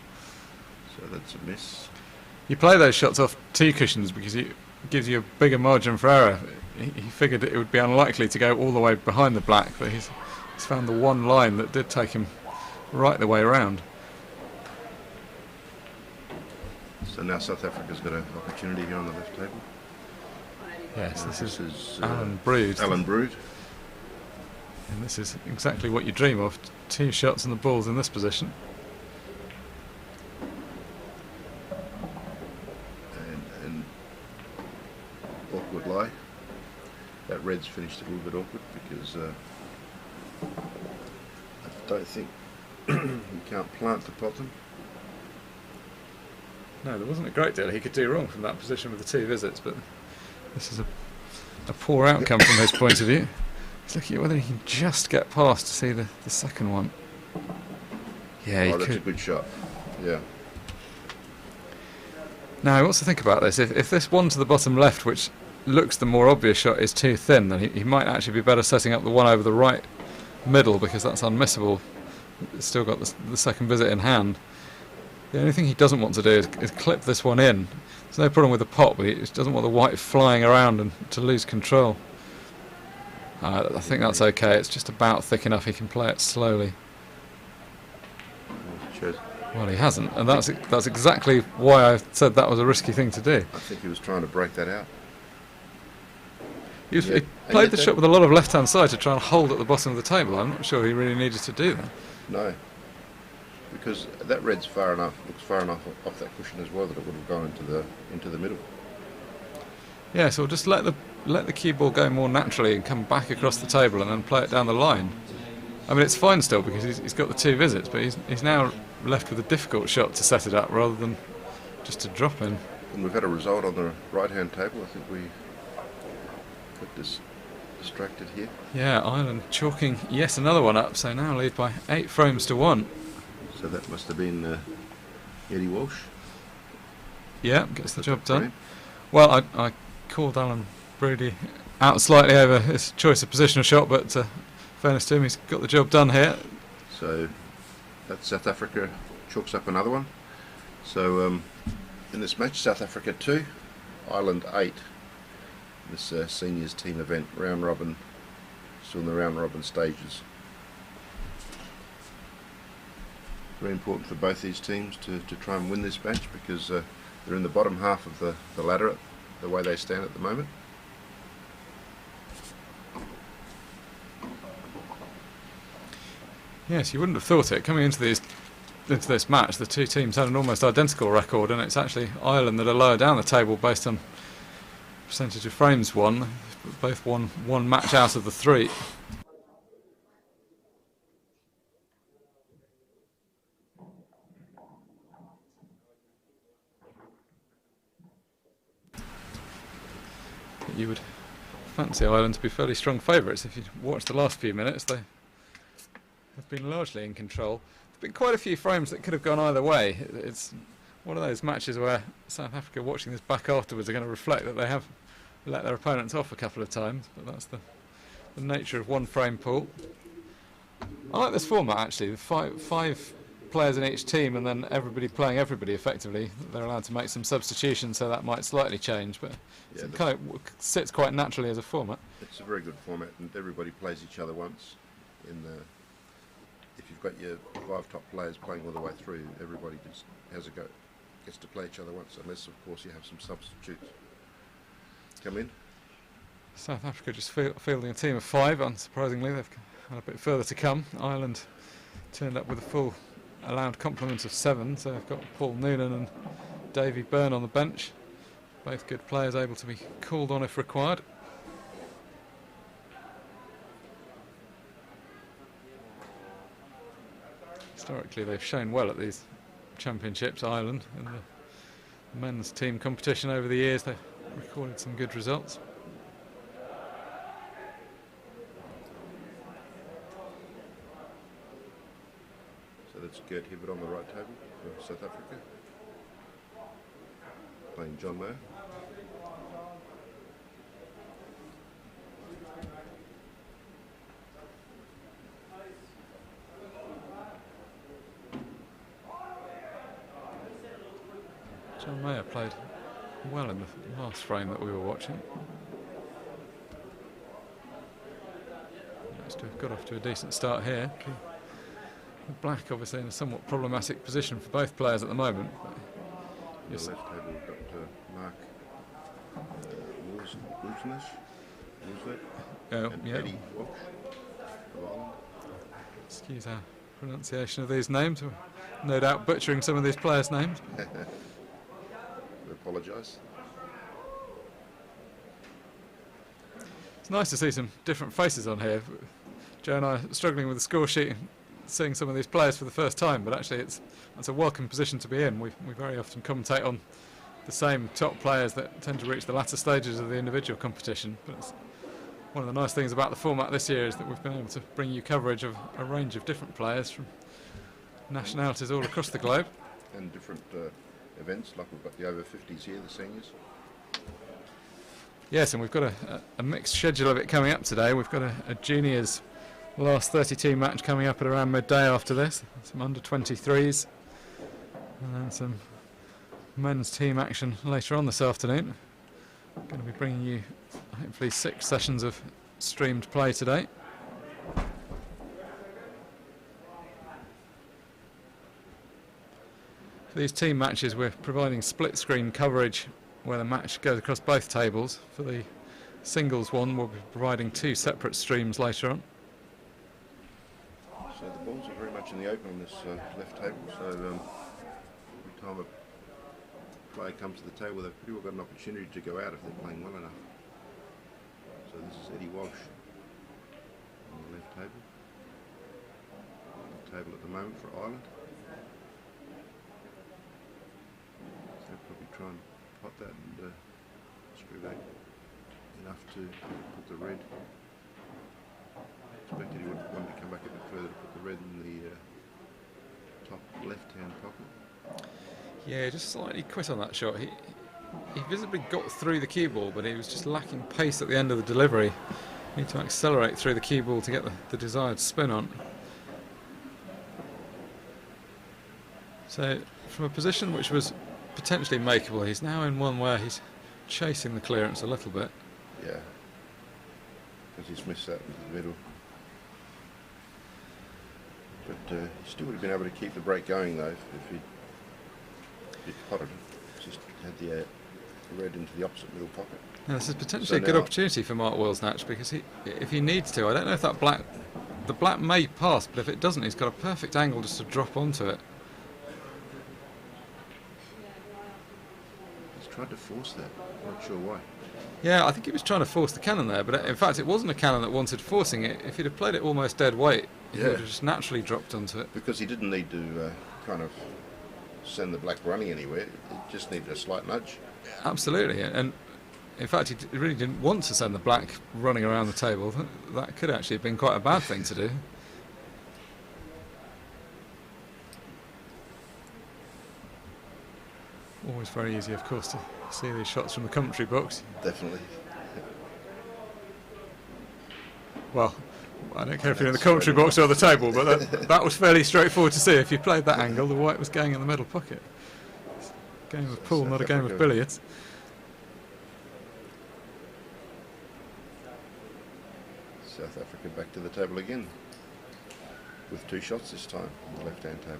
So that's a miss. You play those shots off two cushions because it gives you a bigger margin for error. He figured it would be unlikely to go all the way behind the black, but he's found the one line that did take him right the way around. So now South Africa's got an opportunity here on the left table. Yes, this is Alan Brood. Alan Brood. And this is exactly what you dream of. Two shots and the ball's in this position. And awkward lie. That red's finished a little bit awkward because I don't think you can't plant the bottom. No, there wasn't a great deal he could do wrong from that position with the two visits, but this is a poor outcome from his point of view. He's looking at whether he can just get past to see the second one. Yeah, he could. That's a good shot. Yeah. Now, what's to think about this? If this one to the bottom left, which looks the more obvious shot, is too thin, then he might actually be better setting up the one over the right middle, because that's unmissable. It's still got the second visit in hand. The only thing he doesn't want to do is clip this one in. There's no problem with the pot, but he just doesn't want the white flying around and to lose control. I think that's okay. It's just about thick enough he can play it slowly. Well, he hasn't, and that's exactly why I said that was a risky thing to do. I think he was trying to break that out. He played the shot with a lot of left-hand side to try and hold at the bottom of the table. I'm not sure he really needed to do that. No, because that red's far enough, looks far enough off that cushion as well that it would have gone into the middle. Yeah, so we'll just let the cue ball go more naturally and come back across the table and then play it down the line. I mean, it's fine still because he's got the 2 visits, but he's now left with a difficult shot to set it up rather than just to drop in. And we've had a result on the right-hand table. I think we got distracted here. Yeah, Ireland chalking yet another one up, so now lead by 8 frames to 1. So that must have been Eddie Walsh. Yeah, gets the job done. Well, I called Alan Brody out slightly over his choice of positional shot, but fairness to him, he's got the job done here. So that's South Africa chalks up another one. So in this match, South Africa 2, Ireland 8. This seniors team event, round robin, still in the round robin stages. Very important for both these teams to try and win this match because they're in the bottom half of the ladder the way they stand at the moment. Yes, you wouldn't have thought it. Coming into this match, the 2 teams had an almost identical record, and it's actually Ireland that are lower down the table based on percentage of frames won. Both won 1 match out of the 3. You would fancy Ireland to be fairly strong favourites. If you watch the last few minutes, they have been largely in control. There've been quite a few frames that could have gone either way. It's one of those matches where South Africa, watching this back afterwards, are going to reflect that they have let their opponents off a couple of times, but that's the nature of one frame pool. I like this format actually, the five players in each team and then everybody playing everybody effectively. They're allowed to make some substitutions, so that might slightly change, but yeah, it kind of sits quite naturally as a format. It's a very good format, and everybody plays each other once. If you've got your 5 top players playing all the way through, everybody just has a go, gets to play each other once, unless of course you have some substitutes come in. South Africa just fielding a team of 5, unsurprisingly. They've had a bit further to come. Ireland turned up with a full allowed complement of 7, so they've got Paul Noonan and Davy Byrne on the bench. Both good players able to be called on if required. Historically they've shown well at these championships, Ireland, in the men's team competition over the years. They've recorded some good results. So that's Gert Hibbert on the right table for South Africa, playing John Mayer. John Mayer played well in the last frame that we were watching. Looks to have got off to a decent start here. Black obviously in a somewhat problematic position for both players at the moment. On the left table we've got Mark and Eddie Walsh of Ireland. Excuse our pronunciation of these names. We're no doubt butchering some of these players' names. We apologise. It's nice to see some different faces on here. Joe and I are struggling with the score sheet and seeing some of these players for the first time, but actually it's a welcome position to be in. We very often commentate on the same top players that tend to reach the latter stages of the individual competition, but it's one of the nice things about the format this year is that we've been able to bring you coverage of a range of different players from nationalities all across the globe. And different events, like we've got the over 50s here, the seniors. Yes, and we've got a mixed schedule of it coming up today. We've got a juniors last 32 match coming up at around midday after this. Some under 23s. And then some men's team action later on this afternoon. Going to be bringing you hopefully 6 sessions of streamed play today. For these team matches we're providing split screen coverage where the match goes across both tables. For the singles one we'll be providing 2 separate streams later on. So the balls are very much in the open on this left table, so every time a player comes to the table they've pretty well got an opportunity to go out if they're playing well enough. So this is Eddie Walsh on the left table. The table at the moment for Ireland. So they'll probably try and pot that and screw that enough to put the red. Expected he would want to come back a bit further to put the red in the top left-hand pocket. Yeah, just slightly quit on that shot. He visibly got through the cue ball, but he was just lacking pace at the end of the delivery. Need to accelerate through the cue ball to get the desired spin on. So, from a position which was potentially makeable, he's now in one where he's chasing the clearance a little bit. Yeah, because he's missed that into the middle. But he still would have been able to keep the break going though if he'd potted it. Just had the red into the opposite middle pocket. Now, this is potentially a good opportunity for Mark Wilsnatch because if he needs to, I don't know if the black may pass, but if it doesn't, he's got a perfect angle just to drop onto it. He's tried to force that. I'm not sure why. Yeah, I think he was trying to force the cannon there, but in fact it wasn't a cannon that wanted forcing it. If he'd have played it almost dead weight, he would have just naturally dropped onto it. Because he didn't need to kind of send the black running anywhere, it just needed a slight nudge. Absolutely, and in fact he really didn't want to send the black running around the table. That could actually have been quite a bad thing to do. Always very easy, of course, to see these shots from the commentary box. Definitely. Well, I don't care if you're in the commentary box or the table, but that was fairly straightforward to see. If you played that angle, the white was going in the middle pocket. It's a game of pool, not a game of billiards. South Africa back to the table again, with 2 shots this time on the left-hand table.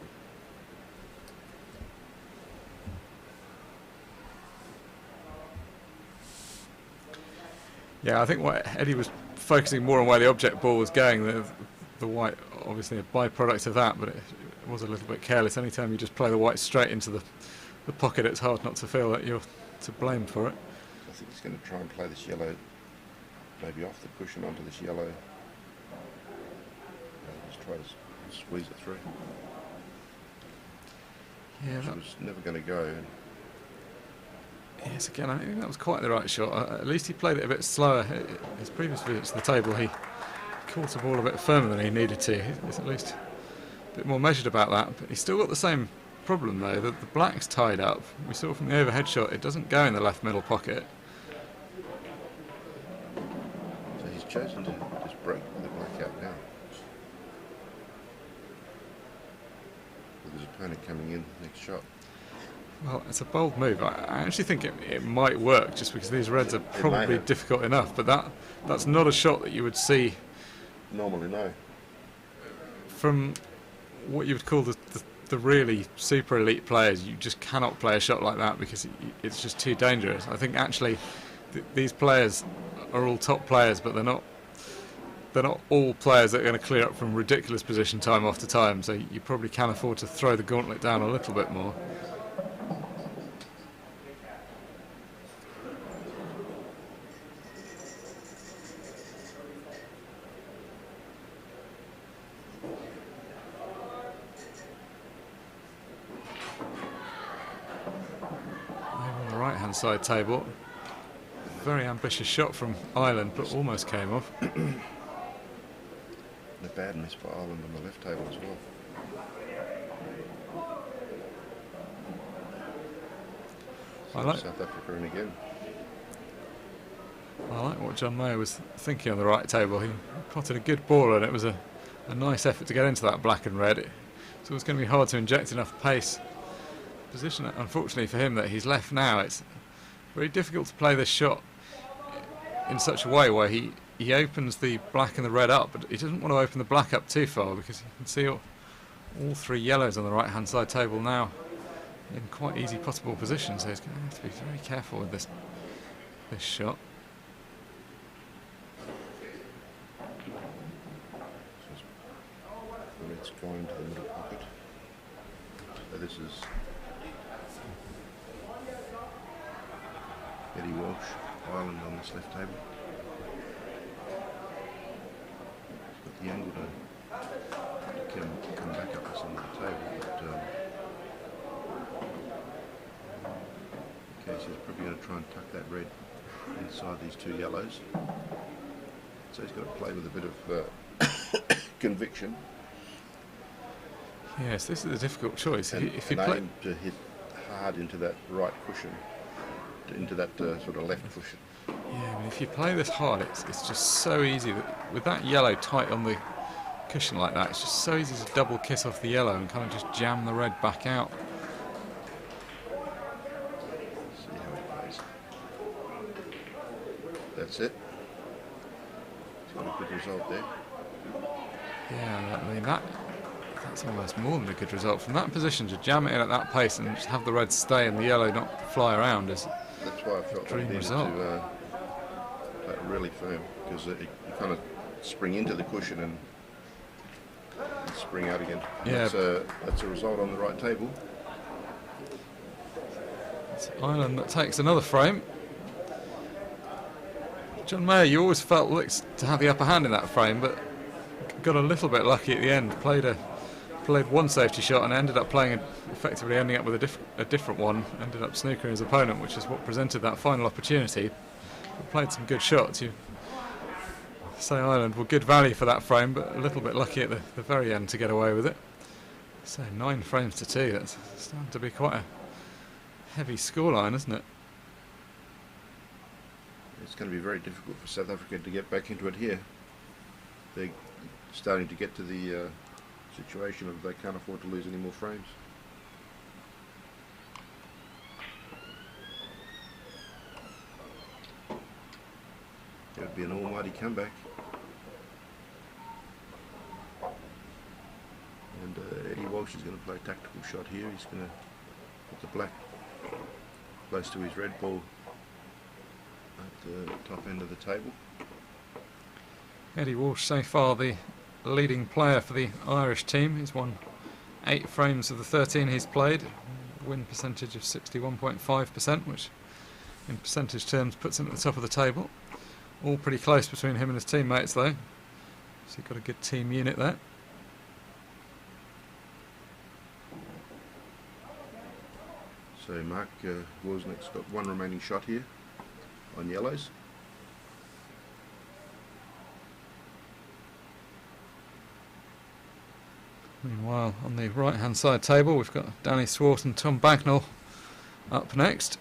Yeah, I think what Eddie was focusing more on where the object ball was going. The white, obviously a byproduct of that, but it was a little bit careless. Anytime you just play the white straight into the pocket, it's hard not to feel that you're to blame for it. I think he's going to try and play this yellow, maybe off the cushion onto this yellow. Just try to squeeze it through. Yeah, that was never going to go. Yes, again, I think that was quite the right shot. At least he played it a bit slower. His previous visits to the table, he caught the ball a bit firmer than he needed to. He's at least a bit more measured about that. But he's still got the same problem, though, that the black's tied up. We saw from the overhead shot, it doesn't go in the left middle pocket. So he's chosen to just break the black out now. With his opponent coming in next shot. Well, it's a bold move. I actually think it might work just because these reds are probably difficult enough, but that's not a shot that you would see normally, no. From what you would call the really super elite players. You just cannot play a shot like that because it's just too dangerous. I think actually these players are all top players, but they're not all players that are going to clear up from ridiculous position time after time, so you probably can afford to throw the gauntlet down a little bit more. Side table, very ambitious shot from Ireland, but almost came off. A bad miss by Ireland on the left table as well. So I like South Africa in again. I like what John Mayer was thinking on the right table. He potted a good ball, and it was a nice effort to get into that black and red. So it's going to be hard to inject enough pace position, unfortunately for him, that he's left now. It's very difficult to play this shot in such a way where he opens the black and the red up, but he doesn't want to open the black up too far, because you can see all three yellows on the right hand side table now in quite easy possible positions, so he's going to have to be very careful with this shot. Red's going to the middle pocket. So this is Eddie Walsh, Ireland on this left table. He's got the angle to come back up this on the table, but okay, so he's probably going to try and tuck that red inside these two yellows. So he's got to play with a bit of conviction. Yes, this is a difficult choice. If you aim to hit hard into that right cushion, into that sort of left cushion. Yeah, I mean, if you play this hard, it's just so easy that with that yellow tight on the cushion like that, it's just so easy to double kiss off the yellow and kind of just jam the red back out. See how it plays. That's it. He's got a good result there. Yeah, I mean that's almost more than a good result. From that position, to jam it in at that pace and just have the red stay and the yellow not fly around is that's why I felt dream I needed result. to play it really firm, because you kind of spring into the cushion and spring out again. Yeah. That's a result on the right table. It's Ireland that takes another frame. John Mayer, you always felt looked to have the upper hand in that frame, but got a little bit lucky at the end. Played one safety shot and ended up effectively ending up with a different one. Ended up snookering his opponent, which is what presented that final opportunity. But played some good shots. You say Ireland were good value for that frame, but a little bit lucky at the very end to get away with it. So 9 frames to 2. That's starting to be quite a heavy scoreline, isn't it? It's going to be very difficult for South Africa to get back into it here. They're starting to get to the situation of they can't afford to lose any more frames. It would be an almighty comeback. And Eddie Walsh is going to play a tactical shot here. He's going to put the black close to his red ball at the top end of the table. Eddie Walsh, so far the leading player for the Irish team. He's won 8 frames of the 13 he's played. Win percentage of 61.5%, which in percentage terms puts him at the top of the table. All pretty close between him and his teammates though. So you've got a good team unit there. So Mark Worsnick's got one remaining shot here on yellows. Meanwhile, on the right hand side table, we've got Danny Swart and Tom Bagnall up next.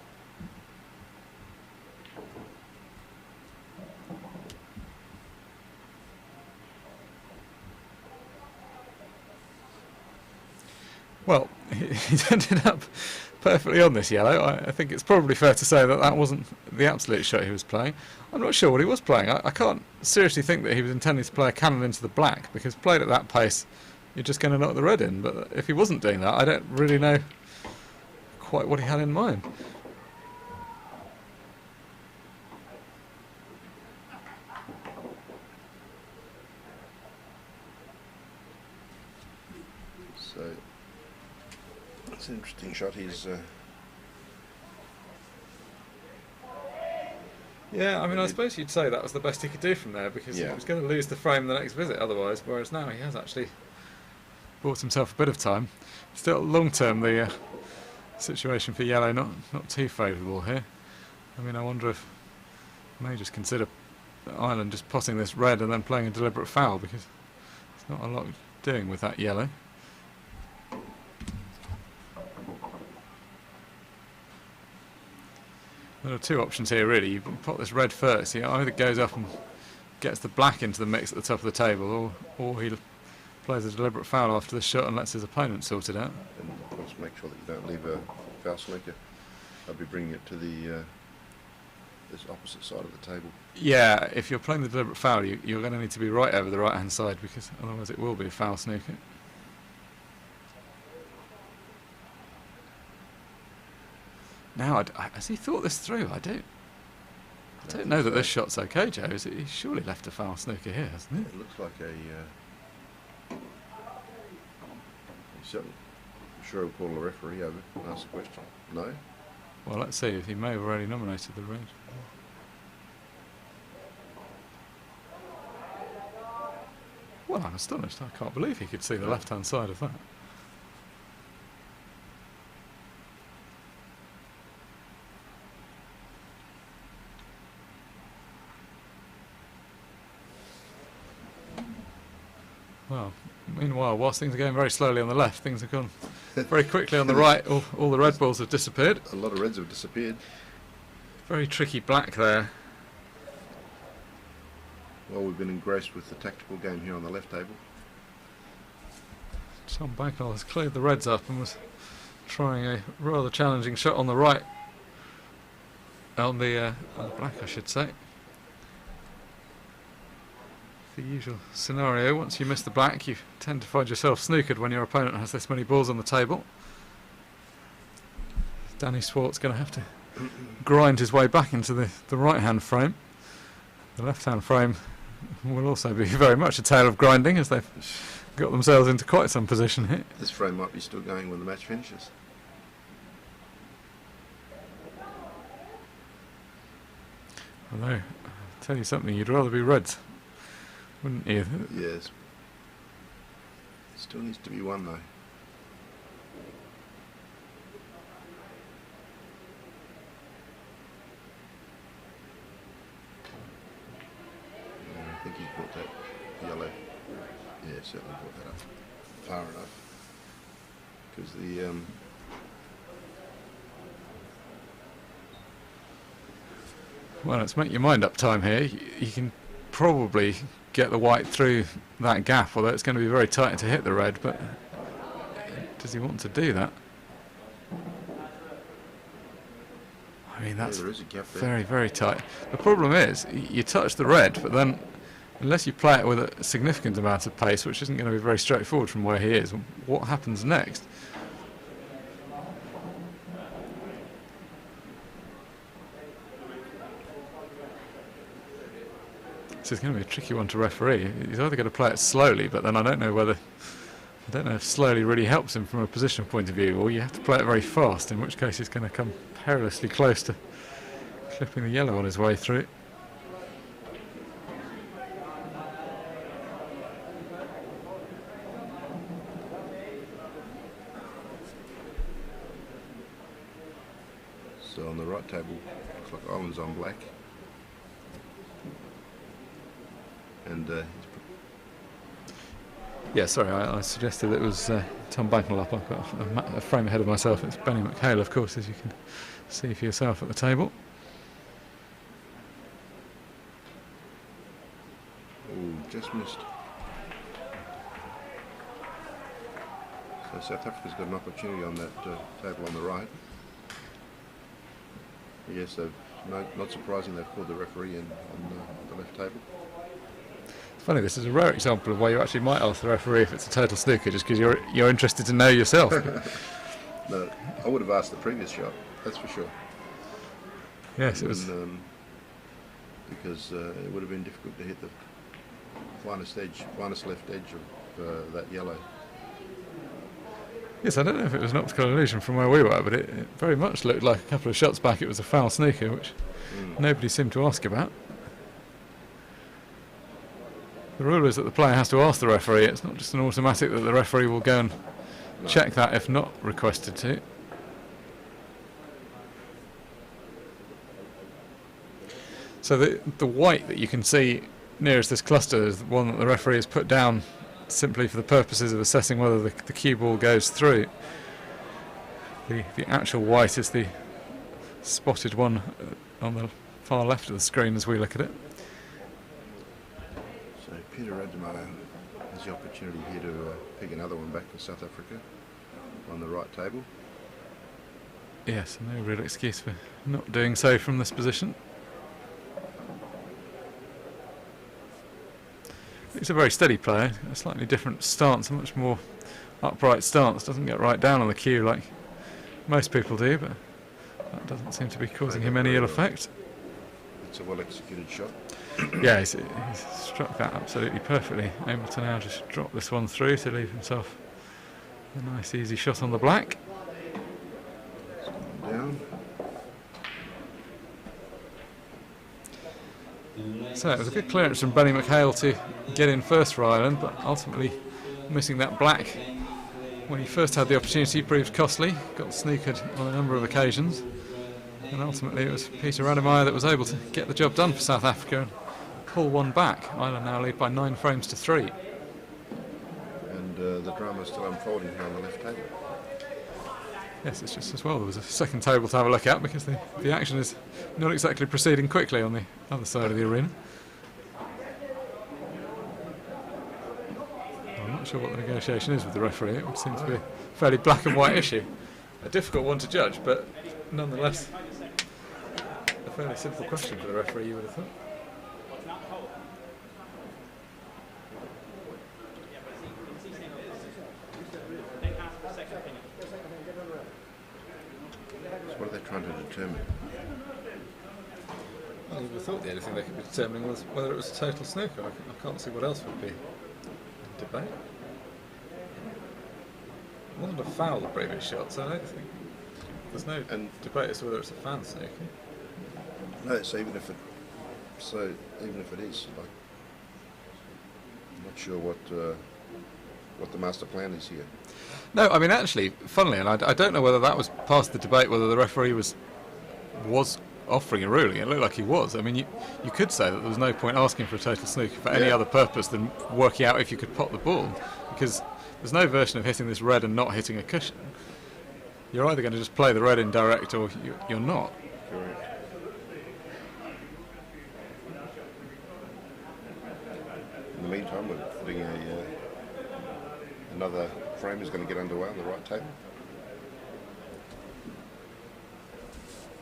Well, he's ended up perfectly on this yellow. I think it's probably fair to say that wasn't the absolute shot he was playing. I'm not sure what he was playing. I can't seriously think that he was intending to play a cannon into the black, because played at that pace, you're just going to knock the red in. But if he wasn't doing that, I don't really know quite what he had in mind. So it's an interesting shot. He's yeah, I mean, I suppose you'd say that was the best he could do from there, because he was going to lose the frame the next visit otherwise, whereas now he has actually bought himself a bit of time. Still, long term, the situation for yellow not too favourable here. I mean, I wonder if I may just consider Ireland just potting this red and then playing a deliberate foul, because there's not a lot doing with that yellow. There are two options here really. You can pot this red first. He either goes up and gets the black into the mix at the top of the table, or he plays a deliberate foul after the shot and lets his opponent sort it out. And of course make sure that you don't leave a foul snooker. I'll be bringing it to the this opposite side of the table. Yeah, if you're playing the deliberate foul, you're going to need to be right over the right-hand side, because otherwise it will be a foul snooker. Now, has he thought this through? I don't know that this shot's okay, Joe. He's surely left a foul snooker here, hasn't he? It looks like I'm sure he'll call the referee over and ask a question. No? Well, let's see if he may have already nominated the red. Well, I'm astonished. I can't believe he could see the left-hand side of that. Well, meanwhile, whilst things are going very slowly on the left, things have gone very quickly on the right. All the red balls have disappeared. A lot of reds have disappeared. Very tricky black there. Well, we've been engrossed with the tactical game here on the left table. Tom Bagnall has cleared the reds up and was trying a rather challenging shot on the right. On the black, I should say. The usual scenario, once you miss the black, you tend to find yourself snookered when your opponent has this many balls on the table. Danny Swart's going to have to grind his way back into the right-hand frame. The left-hand frame will also be very much a tale of grinding, as they've got themselves into quite some position here. This frame might be still going when the match finishes. Although, I'll tell you something, you'd rather be reds, wouldn't you? Yes. Still needs to be one though. I think he's brought that yellow. Yeah, certainly brought that up far enough. Because the Well, it's make your mind up time here. You can probably get the white through that gap, although it's going to be very tight to hit the red, but does he want to do that? I mean, that's there is a gap there. very, very tight. The problem is, you touch the red, but then, unless you play it with a significant amount of pace, which isn't going to be very straightforward from where he is, what happens next? This is going to be a tricky one to referee. He's either going to play it slowly, but then I don't know if slowly really helps him from a position point of view, or you have to play it very fast, in which case he's going to come perilously close to clipping the yellow on his way through. So on the right table, looks like Owen's on black. And Yeah, sorry, I suggested it was Tom Bagnall up. I've got a frame ahead of myself. It's Benny McHale, of course, as you can see for yourself at the table. oh, just missed. So South Africa's got an opportunity on that table on the right. Yes, not surprising they've called the referee in on the left table. It's funny, this is a rare example of why you actually might ask the referee if it's a total snooker, just because you're interested to know yourself. No, I would have asked the previous shot, that's for sure. Yes, it was. Because it would have been difficult to hit the finest left edge of that yellow. Yes, I don't know if it was an optical illusion from where we were, but it very much looked like a couple of shots back it was a foul snooker, which nobody seemed to ask about. The rule is that the player has to ask the referee. It's not just an automatic that the referee will go and check that if not requested to. So the white that you can see nearest this cluster is the one that the referee has put down simply for the purposes of assessing whether the cue ball goes through. The actual white is the spotted one on the far left of the screen as we look at it. So Peter Rademacher has the opportunity here to pick another one back for South Africa on the right table. Yes, no real excuse for not doing so from this position. He's a very steady player, a slightly different stance, a much more upright stance, doesn't get right down on the cue like most people do, but that doesn't seem to be causing him any ill effect. It's a well executed shot. Yeah, he's struck that absolutely perfectly, able to now just drop this one through to leave himself a nice easy shot on the black. Down. So it was a good clearance from Benny McHale to get in first for Ireland, but ultimately missing that black when he first had the opportunity proved costly. Got snookered on a number of occasions, and ultimately it was Peter Rademeyer that was able to get the job done for South Africa and pull one back. Ireland now lead by 9 frames to 3. And the drama's still unfolding here on the left table. Yes, it's just as well there was a second table to have a look at, because the action is not exactly proceeding quickly on the other side of the arena. I'm not sure what the negotiation is with the referee. It would seem to be a fairly black and white issue. A difficult one to judge, but nonetheless a fairly simple question for the referee, you would have thought. So what are they trying to determine? Well, you would have thought the only thing they could be determining was whether it was a total snooker. I can't see what else would be in debate. It wasn't a foul the previous shot, so I don't think there's no debate as to whether it's a fan snooker. No, so even if it is, like, I'm not sure what the master plan is here. No, I mean, actually, funnily, and I don't know whether that was past the debate, whether the referee was offering a ruling. It looked like he was. I mean, you could say that there was no point asking for a total snooker for any other purpose than working out if you could pot the ball, because there's no version of hitting this red and not hitting a cushion. You're either going to just play the red in direct or you're not. Correct. In the meantime, we're putting another frame is going to get underway on the right table.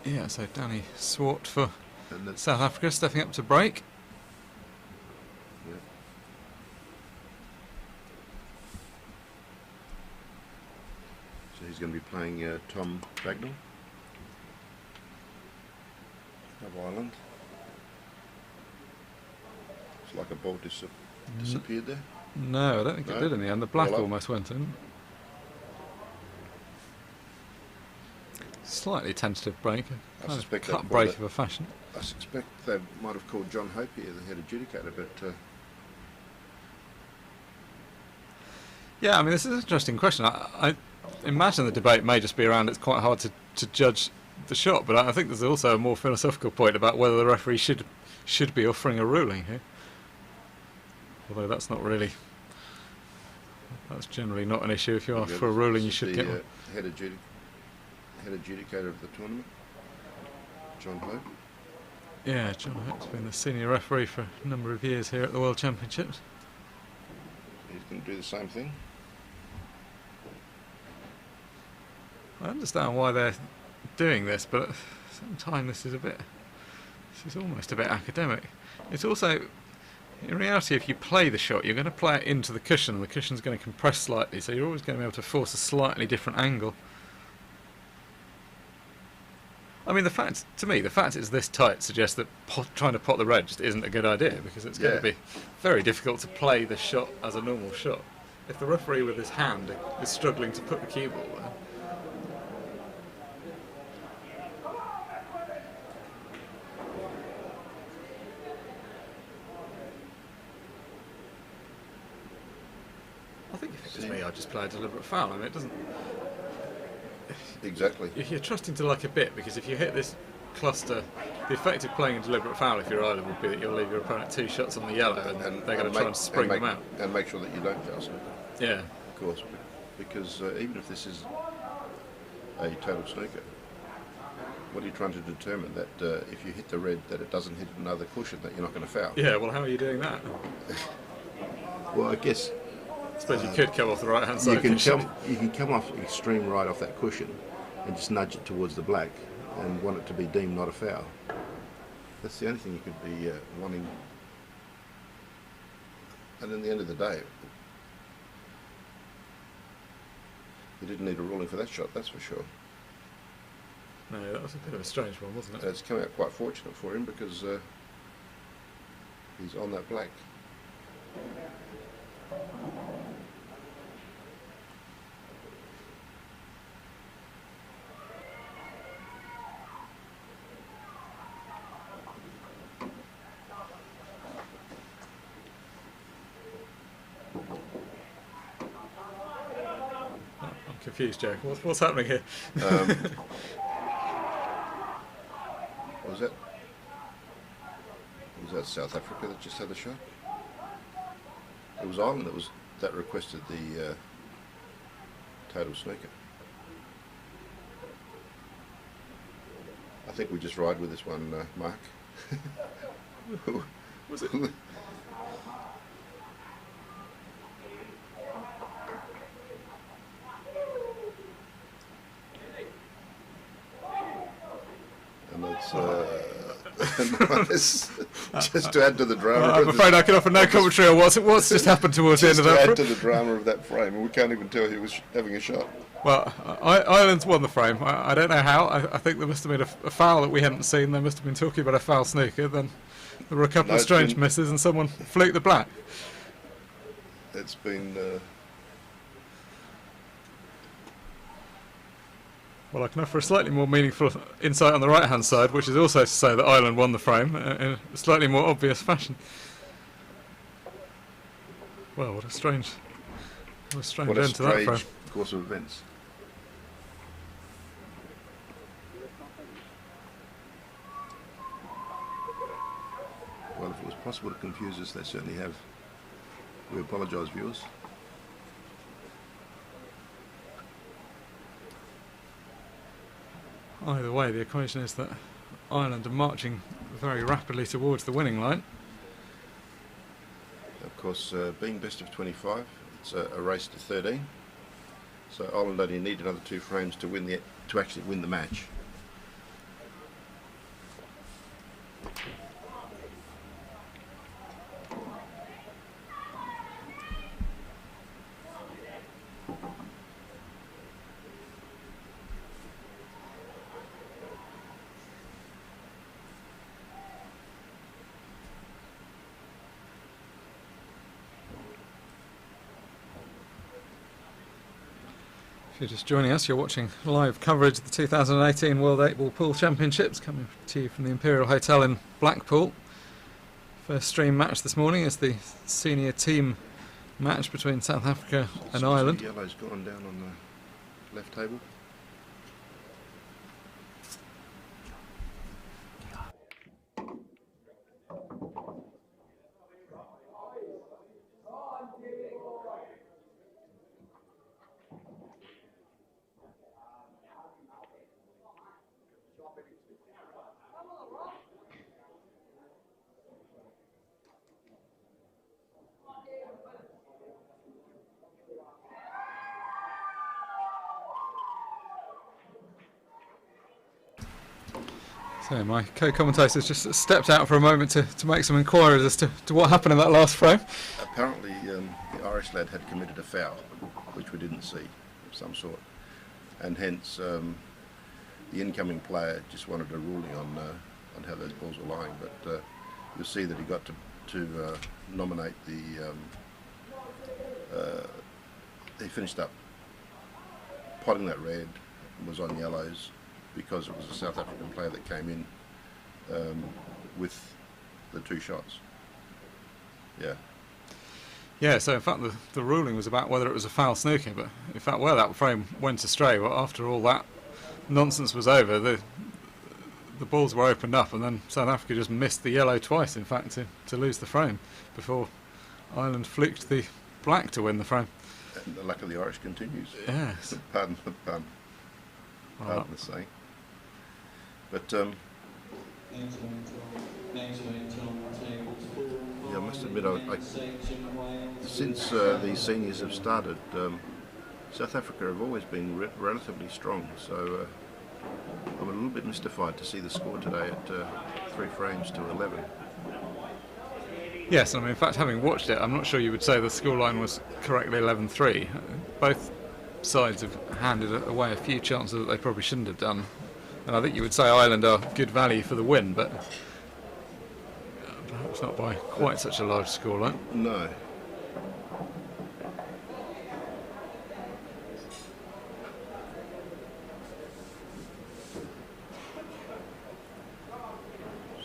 Yeah, so Danny Swart for South Africa stepping up to break. Yeah. So he's going to be playing Tom Bagnall of Ireland. It's like a ball disappeared there. No, I don't think it did in the end. The black almost went in. Slightly tentative break, a kind of cut break of a fashion. I suspect they might have called John Hope here, the head adjudicator, but... Yeah, I mean, this is an interesting question. I imagine the debate may just be around it's quite hard to judge the shot, but I think there's also a more philosophical point about whether the referee should be offering a ruling here. Although that's not really... That's generally not an issue. If you ask for a ruling, you should get one. Head adjudicator of the tournament, John Hope. Yeah, John Hope's been the senior referee for a number of years here at the World Championships. He's going to do the same thing. I understand why they're doing this, but at the same time this is almost a bit academic. It's also, in reality, if you play the shot, you're going to play it into the cushion, and the cushion's going to compress slightly, so you're always going to be able to force a slightly different angle. I mean, the fact is this tight suggests that trying to pot the red just isn't a good idea, because it's going to be very difficult to play the shot as a normal shot. If the referee with his hand is struggling to put the cue ball there. I think if it was me, I'd just play a deliberate foul. I mean, it doesn't... Exactly. You're trusting to luck a bit, because if you hit this cluster, the effect of playing a deliberate foul if you're Ireland would be that you'll leave your opponent 2 shots on the yellow, and then they're going to try and spring them out. And make sure that you don't foul snooker. Yeah. Of course, because even if this is a total snooker, what are you trying to determine? That if you hit the red, that it doesn't hit another cushion, that you're not going to foul? Yeah, well, how are you doing that? Well, I guess... I suppose you could come off the right-hand side. You can come off extreme right off that cushion, and just nudge it towards the black and want it to be deemed not a foul. That's the only thing you could be wanting. And in the end of the day, you didn't need a ruling for that shot, that's for sure. No, that was a bit of a strange one, wasn't it? And it's come out quite fortunate for him because he's on that black. I'm confused, Joe. What's happening here? What was that? Was that South Africa that just had the shot? It was Ireland that requested the total snooker. I think we just ride with this one, Mark. Was it? And it's just to add to the drama. I'm afraid I can offer no commentary on what's just happened towards the end of that. Just to add to the drama of that frame, and we can't even tell who was having a shot. Well, Ireland's won the frame. I don't know how. I think there must have been a foul that we hadn't seen. They must have been talking about a foul snooker. Then there were a couple of strange misses, and someone fluked the black. It's been. Well, I can offer a slightly more meaningful insight on the right-hand side, which is also to say that Ireland won the frame in a slightly more obvious fashion. Well, what a strange end to that frame. Course of events. Well, if it was possible to confuse us, they certainly have. We apologise, viewers. Either way, the equation is that Ireland are marching very rapidly towards the winning line. Of course, being best of 25, it's a race to 13. So Ireland only need another 2 frames to actually win the match. If you're just joining us, you're watching live coverage of the 2018 World 8-Ball Pool Championships, coming to you from the Imperial Hotel in Blackpool. First stream match this morning is the senior team match between South Africa and Ireland. The yellow's gone down on the left table. So my co-commentators just stepped out for a moment to make some inquiries as to what happened in that last frame. Apparently the Irish lad had committed a foul, which we didn't see, of some sort. And hence the incoming player just wanted a ruling on how those balls were lying. But you'll see that he got to nominate the... he finished up potting that red, was on yellows, because it was a South African player that came in with the 2 shots. Yeah. Yeah, so in fact the ruling was about whether it was a foul snooker, but in fact where that frame went astray, well, after all that nonsense was over, the balls were opened up, and then South Africa just missed the yellow twice, in fact, to lose the frame, before Ireland fluked the black to win the frame. And the luck of the Irish continues. Yes. Pardon the pun. Pardon the saying. But yeah, I must admit, since these seniors have started, South Africa have always been relatively strong, so I'm a little bit mystified to see the score today at 3 frames to 11. Yes, I mean, in fact, having watched it, I'm not sure you would say the scoreline was correctly 11-3. Both sides have handed away a few chances that they probably shouldn't have done. And I think you would say Ireland are good value for the win, but perhaps not by quite such a large scoreline. No.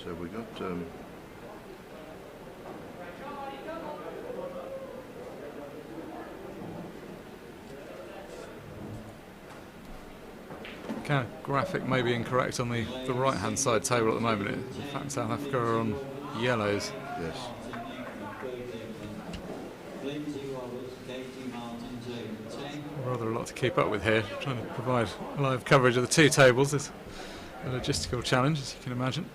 So we got kind of graphic may be incorrect on the right hand side table at the moment. In fact, South Africa are on yellows. yes. Rather a lot to keep up with here. Trying to provide live coverage of the two tables is a logistical challenge, as you can imagine.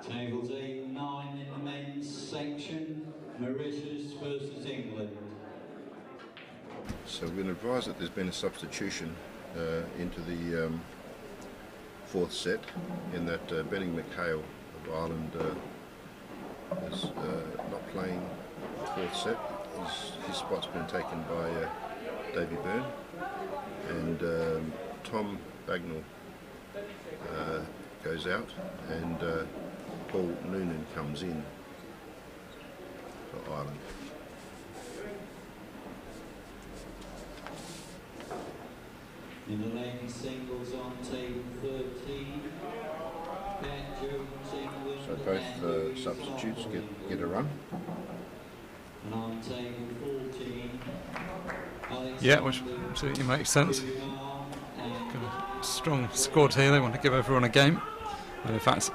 Tables 8 and 9 in the men's section, Mauritius versus England. So we've been advised that there's been a substitution into the fourth set, in that Benny McHale of Ireland is not playing the fourth set. His spot's been taken by Davy Byrne, and Tom Bagnall goes out, and Paul Noonan comes in for Ireland. In the ladies singles on table 13, Pat Jones, England. So both substitutes get a run. And on table 14, Yeah, which absolutely makes sense. Got a strong squad here, they want to give everyone a game. And in fact,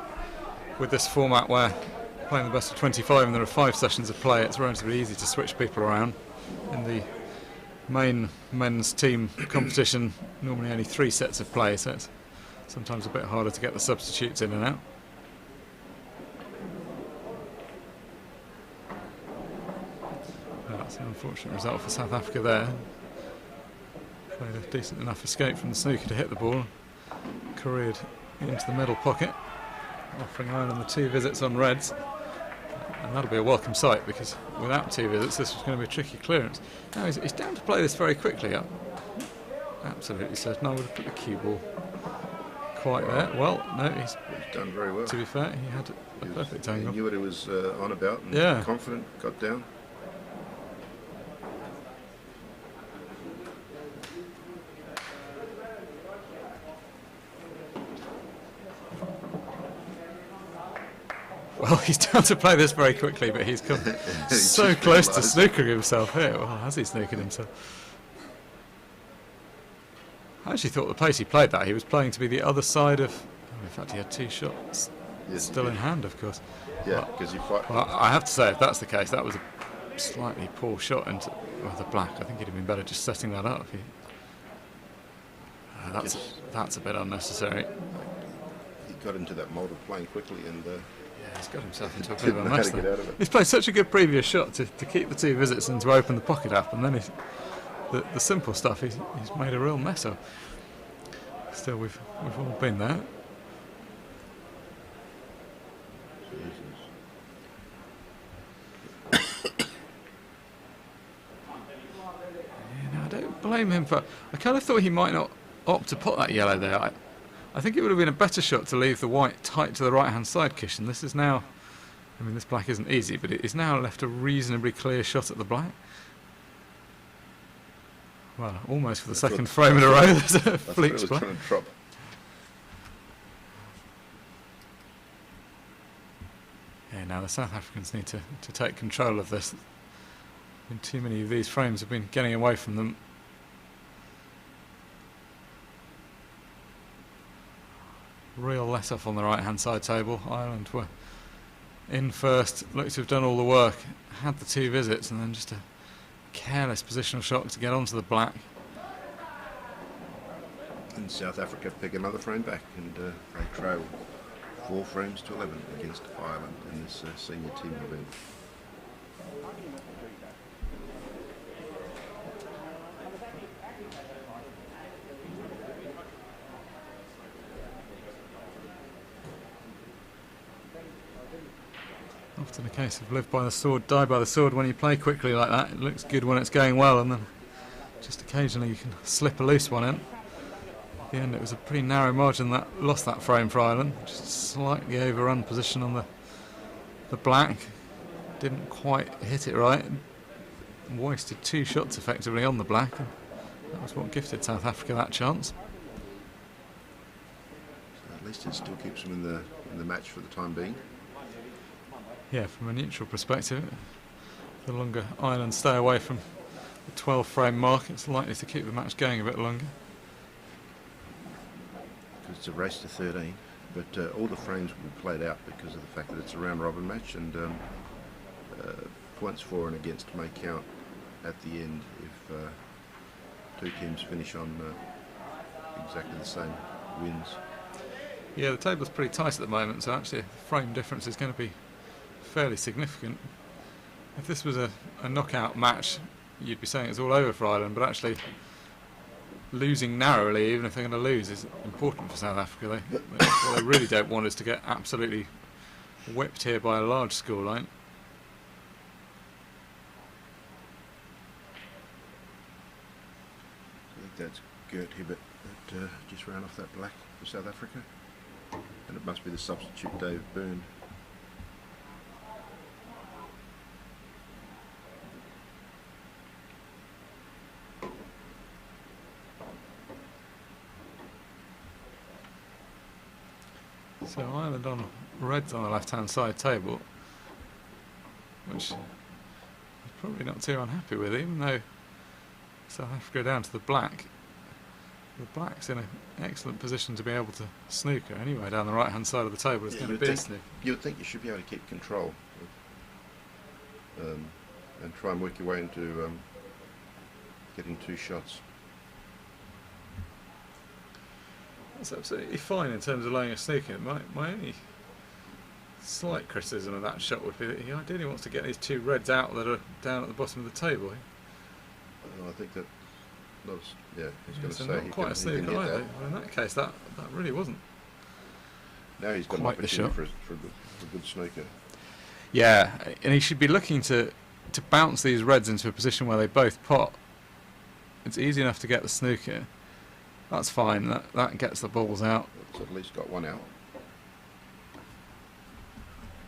with this format where playing the best of 25 and there are 5 sessions of play, it's relatively easy to switch people around. In the main men's team competition, normally only 3 sets of play, so it's sometimes a bit harder to get the substitutes in and out. That's an unfortunate result for South Africa there. Played a decent enough escape from the snooker to hit the ball, careered into the middle pocket, offering Ireland the 2 visits on reds. And that'll be a welcome sight, because without 2 visits this was going to be a tricky clearance. Now he's down to play this very quickly. I'm absolutely certain I would have put the cue ball quite there. Well, no, he's done very well. To be fair, he had a perfect angle. He knew what he was on about, and confident, got down. Well, he's down to play this very quickly, but he's come so close to snookering himself here. Well, has he snookered himself? I actually thought the pace he played that, he was playing to be the other side of... Oh, in fact, he had 2 shots still in hand, of course. Yeah, because he fight. Well, I have to say, if that's the case, that was a slightly poor shot into the black. I think he'd have been better just setting that up. That's a bit unnecessary. He got into that mould of playing quickly, and he's got himself into a bit of a mess there. Of He's played such a good previous shot to keep the 2 visits and to open the pocket up, and then the simple stuff he's made a real mess of. Still, we've all been there. I don't blame him for... I kind of thought he might not opt to pot that yellow there. I think it would have been a better shot to leave the white tight to the right-hand side cushion. This is now, I mean, this black isn't easy, but it is now left a reasonably clear shot at the black. Well, almost for the second frame in a row, there's a fleek splash. Yeah, now the South Africans need to take control of this. And too many of these frames have been getting away from them. Real let off on the right hand side table. Ireland were in first, looked to have done all the work, had the 2 visits, and then just a careless positional shot to get onto the black. And South Africa pick another frame back, and they trail 4 frames to 11 against Ireland in this senior team event. Often a case of live by the sword, die by the sword when you play quickly like that. It looks good when it's going well, and then just occasionally you can slip a loose one in. At the end it was a pretty narrow margin that lost that frame for Ireland. Just slightly overrun position on the black. Didn't quite hit it right. Wasted 2 shots effectively on the black, and that was what gifted South Africa that chance. So at least it still keeps them in the match for the time being. Yeah, from a neutral perspective, the longer Ireland stay away from the 12 frame mark, it's likely to keep the match going a bit longer. Because it's a race to 13, but all the frames will be played out because of the fact that it's a round robin match, and points for and against may count at the end if 2 teams finish on exactly the same wins. Yeah, the table's pretty tight at the moment, so actually the frame difference is going to be fairly significant. If this was a knockout match, you'd be saying it's all over for Ireland, but actually losing narrowly, even if they're going to lose, is important for South Africa. What they really don't want is to get absolutely whipped here by a large scoreline. I think that's Gert Hibbert that just ran off that black for South Africa, and it must be the substitute Dave Byrne. So Ireland on reds on the left-hand side table, which he's probably not too unhappy with, even though South Africa down to the black. The black's in an excellent position to be able to snooker anyway down the right-hand side of the table. It's going to be a snooker. You would think you should be able to keep control and try and work your way into getting 2 shots. That's absolutely fine in terms of laying a snooker. My only slight criticism of that shot would be that he ideally wants to get these 2 reds out that are down at the bottom of the table. I think that was, yeah, he's going to say not quite a snooker either. Well, in that case, that really wasn't. Now he's got quite an opportunity for a good snooker. Yeah, and he should be looking to bounce these reds into a position where they both pot. It's easy enough to get the snooker. That's fine, that gets the balls out. It's at least got 1 out.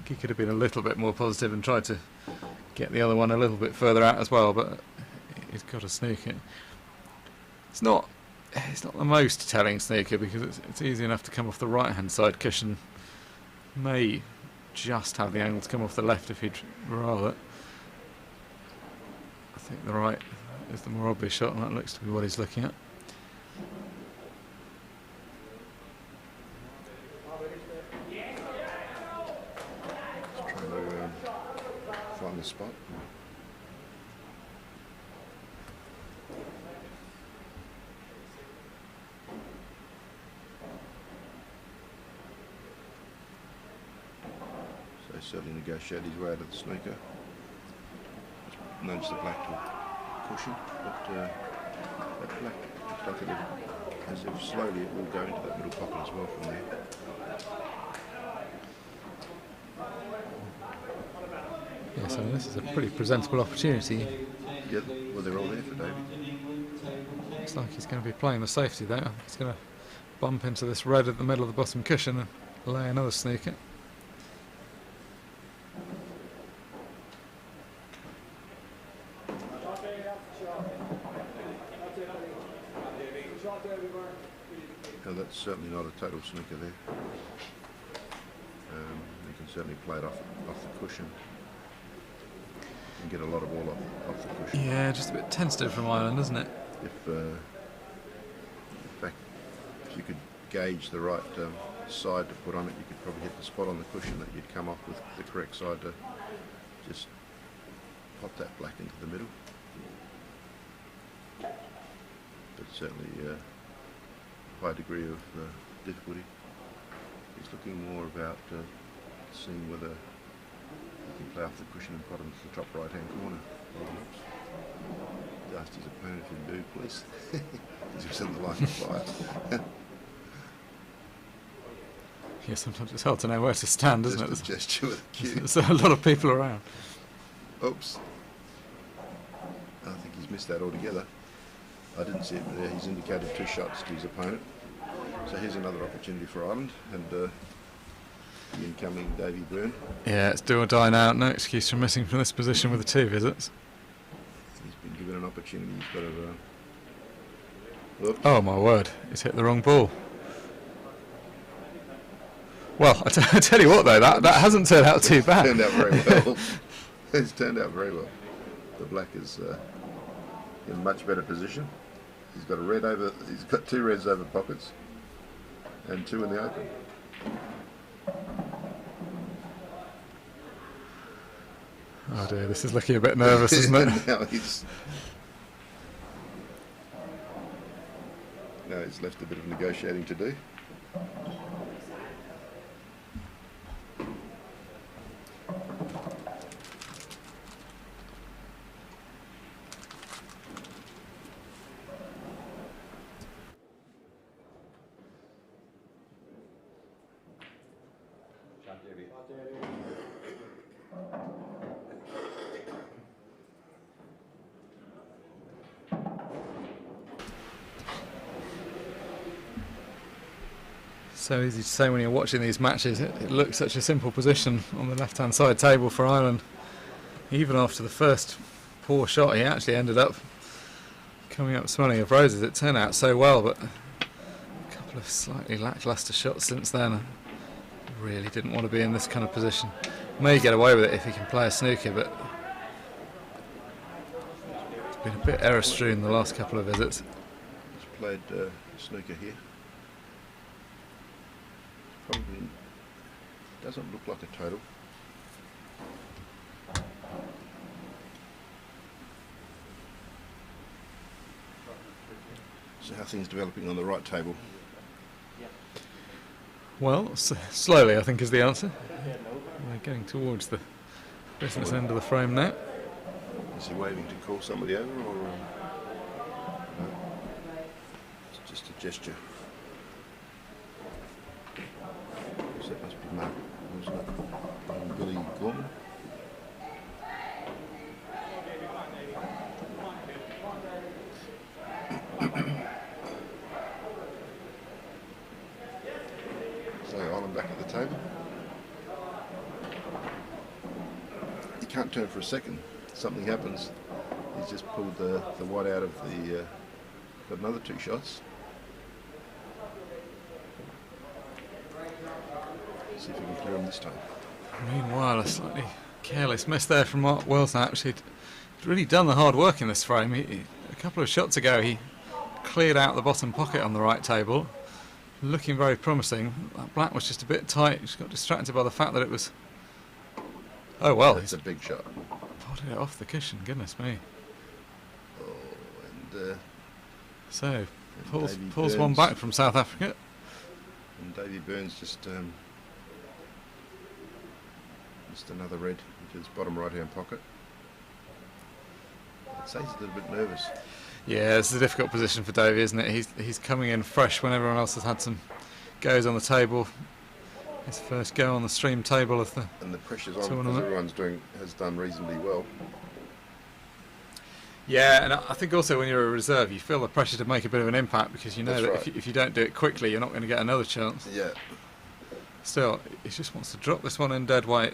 He could have been a little bit more positive and tried to get the other one a little bit further out as well, but he's got a snooker. It's not the most telling snooker because it's easy enough to come off the right hand side cushion. May just have the angle to come off the left if he'd rather. I think the right is the more obvious shot, and that looks to be what he's looking at. Find the spot. So certainly negotiate his way out of the snooker. Just nudge the black to a cushion, but that black looks like as if slowly it will go into that middle pocket as well from there. Yeah, so this is a pretty presentable opportunity. Yeah, well, they're all there for David. Looks like he's going to be playing the safety there. He's going to bump into this red at the middle of the bottom cushion and lay another snooker. No, that's certainly not a total snooker there. You can certainly play it off the cushion and get a lot of ball off the cushion. Yeah, just a bit tentative from Ireland, isn't it? In fact, if you could gauge the right side to put on it, you could probably hit the spot on the cushion that you'd come off with the correct side to just pop that black into the middle. But certainly a high degree of difficulty. He's looking more about seeing whether he can play off the cushion and pot him to the top right hand corner. Asked his opponent if he'd move, please. Because he was in the line of fire. Yeah, sometimes it's hard to know where to stand, isn't it? Just a gesture with a cue. There's a lot of people around. Oops. I think he's missed that altogether. I didn't see it, but he's indicated 2 shots to his opponent. So here's another opportunity for Ireland and the incoming Davy Byrne. Yeah, it's do or die now. No excuse for missing from this position with the 2 visits. He's been given an opportunity. He's got to. Oh my word! He's hit the wrong ball. Well, I tell you what though, that hasn't turned out too bad. Turned out very well. It's turned out very well. The black is in much better position. He's got a red over. He's got 2 reds over pockets, and 2 in the open. Oh dear, this is looking a bit nervous, isn't it? Now he's left a bit of negotiating to do. So easy to say when you're watching these matches. It looks such a simple position on the left-hand side table for Ireland. Even after the first poor shot, he actually ended up coming up smelling of roses. It turned out so well, but a couple of slightly lacklustre shots since then. I really didn't want to be in this kind of position. May get away with it if he can play a snooker, but it's been a bit error-strewn the last couple of visits. He's played snooker here. Probably doesn't look like a total. So how are things developing on the right table? Well, slowly I think is the answer. We're getting towards the business end of the frame now. Is he waving to call somebody over, or no? It's just a gesture. So that must be Mark, wasn't it? Billy Gorman. So Ireland back at the table. You can't turn for a second. Something happens. He's just pulled the white out of the. Got another 2 shots. See if we can clear him this time. Meanwhile, a slightly careless miss there from Mark Wilson. Actually, he'd really done the hard work in this frame. A couple of shots ago, he cleared out the bottom pocket on the right table, looking very promising. That black was just a bit tight. Just got distracted by the fact that it was. Oh well, That's a big shot. Potted it off the cushion. Goodness me. Oh, and so pulls Burns, one back from South Africa. And Davy Burns just another red into his bottom right hand pocket. I'd say he's a little bit nervous. Yeah, it's a difficult position for Davey, isn't it? He's coming in fresh when everyone else has had some goes on the table. His first go on the stream table of the and the pressure's on tournament. because everyone's has done reasonably well. Yeah, and I think also when you're a reserve, you feel the pressure to make a bit of an impact because you know That's that right. if you don't do it quickly, you're not going to get another chance. Yeah. Still, he just wants to drop this one in dead weight.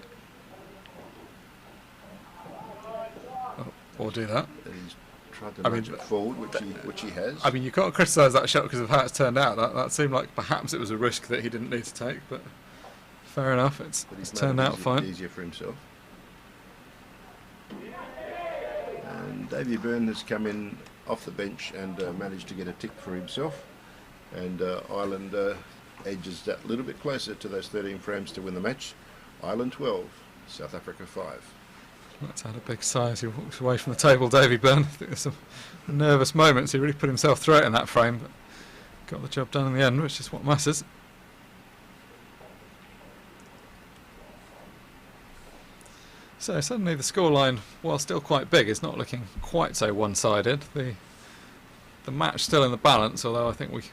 Or do that. And he's tried to nudge it forward, which he has. I mean, you can't criticise that shot because of how it's turned out. That seemed like perhaps it was a risk that he didn't need to take, but fair enough. It's turned out fine. Easier for himself. And Davey Byrne has come in off the bench and managed to get a tick for himself. And Ireland edges that little bit closer to those 13 frames to win the match. Ireland 12, South Africa 5. That's had a big sigh as he walks away from the table, Davey Byrne. I think there's some nervous moments. He really put himself through it in that frame, but got the job done in the end, which is what matters. So suddenly the scoreline, while still quite big, is not looking quite so one-sided. The match still in the balance, although I think it's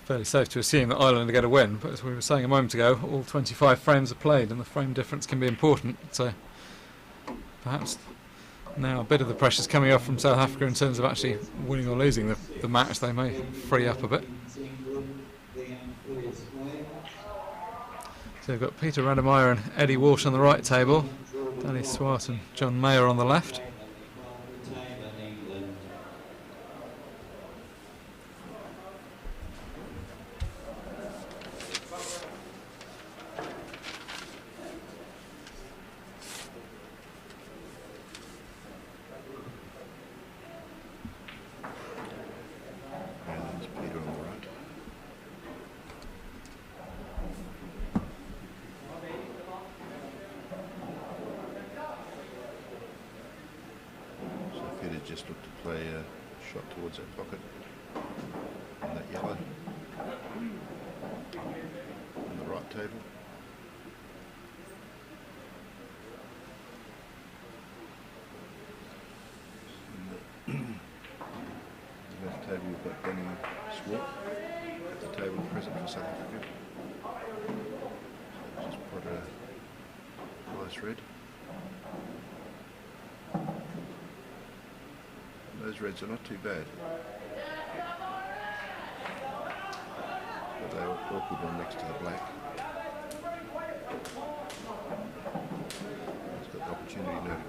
fairly safe to assume that Ireland are going to win. But as we were saying a moment ago, all 25 frames are played, and the frame difference can be important. So perhaps now a bit of the pressure's coming off from South Africa in terms of actually winning or losing the match. They may free up a bit. So we've got Peter Rademeyer and Eddie Walsh on the right table, Danny Swart and John Mayer on the left. And there's Peter on the right. So Peter just looked to play a shot towards that pocket on that yellow on the right table. The left table we've got Danny Swart at the table present for South Africa. So just put a nice red. Those reds are not too bad. But they're awkward one next to the black. He's got the opportunity now to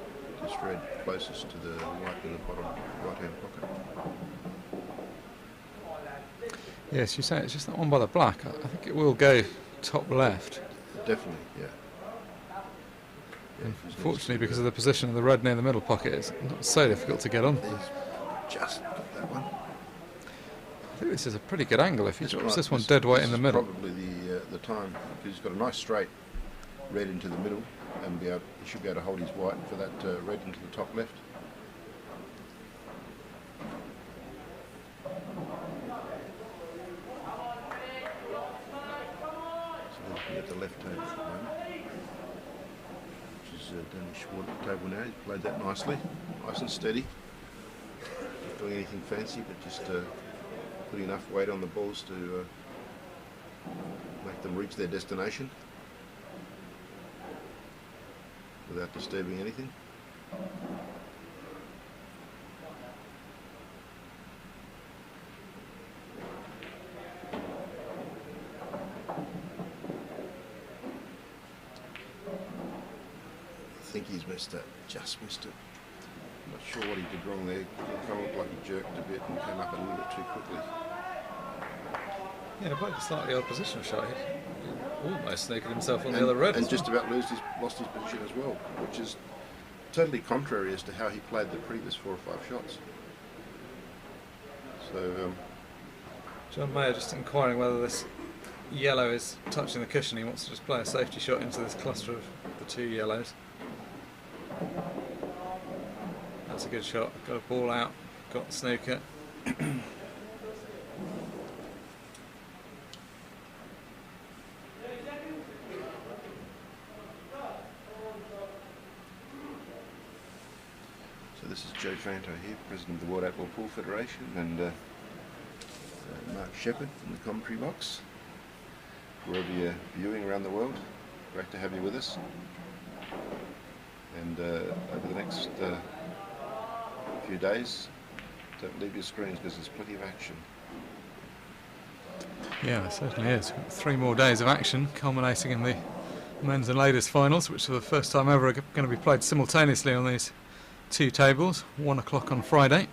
this red closest to the white in the bottom right hand pocket. Yes, you say it's just that one by the black. I think it will go top left. Definitely, yeah. Unfortunately, because of the position of the red near the middle pocket, it's not so difficult to get on. He's just got that one. I think this is a pretty good angle if he drops Right, this one dead weight in the middle. Probably the time, because he's got a nice straight red into the middle, and he should be able to hold his white for that red into the top left. So we're looking at the left table at the moment, which is Danny Swart at the table now. He's played that nicely, nice and steady. Not doing anything fancy, but just putting enough weight on the balls to make them reach their destination without disturbing anything. I think he's missed it, just missed it. I'm not sure what he did wrong there. It kind of looked like he jerked a bit and came up a little bit too quickly. Yeah, played a slightly odd positional shot. He almost snakered himself on the other red. And just about lost his position as well, which is totally contrary as to how he played the previous 4 or 5 shots. So, John Mayer just inquiring whether this yellow is touching the cushion. He wants to just play a safety shot into this cluster of the 2 yellows. That's a good shot. Got a ball out, got the snooker. so this is Joe Fanto here, President of the World Outlaw Pool Federation, and Mark Shepherd in the commentary box. Wherever you're viewing around the world, great to have you with us. And over the next few days. Don't leave your screens because there's plenty of action. Yeah, there certainly is. 3 more days of action, culminating in the men's and ladies finals, which for the first time ever are going to be played simultaneously on these 2 tables, 1 o'clock on Friday.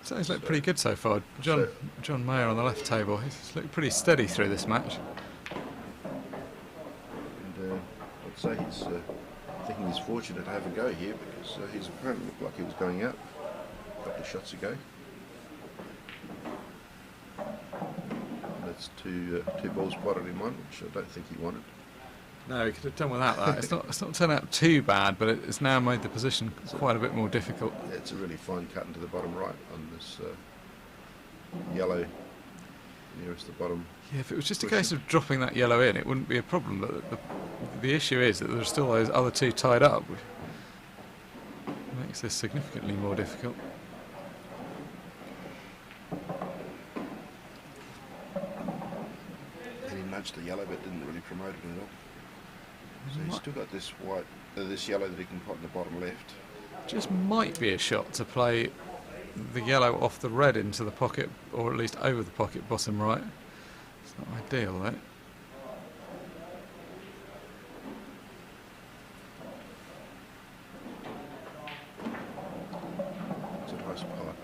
So he's looked pretty good so far. John Mayer on the left table, he's looked pretty steady through this match. And I'd say he's thinking he's fortunate to have a go here because his opponent looked like he was going out a couple of shots ago. And that's two balls spotted in one, which I don't think he wanted. No, he could have done without that. It's not turned out too bad, but it's now made the position quite a bit more difficult. Yeah, it's a really fine cut into the bottom right on this yellow nearest the bottom. Yeah, if it was just a case of dropping that yellow in, it wouldn't be a problem. But the issue is that there's still those other 2 tied up, which makes this significantly more difficult. And he nudged the yellow, but didn't really promote it at all. So he's still got this white, this yellow that he can pot in the bottom left. Just might be a shot to play the yellow off the red into the pocket, or at least over the pocket bottom right. It's not ideal, though. It's a nice pot.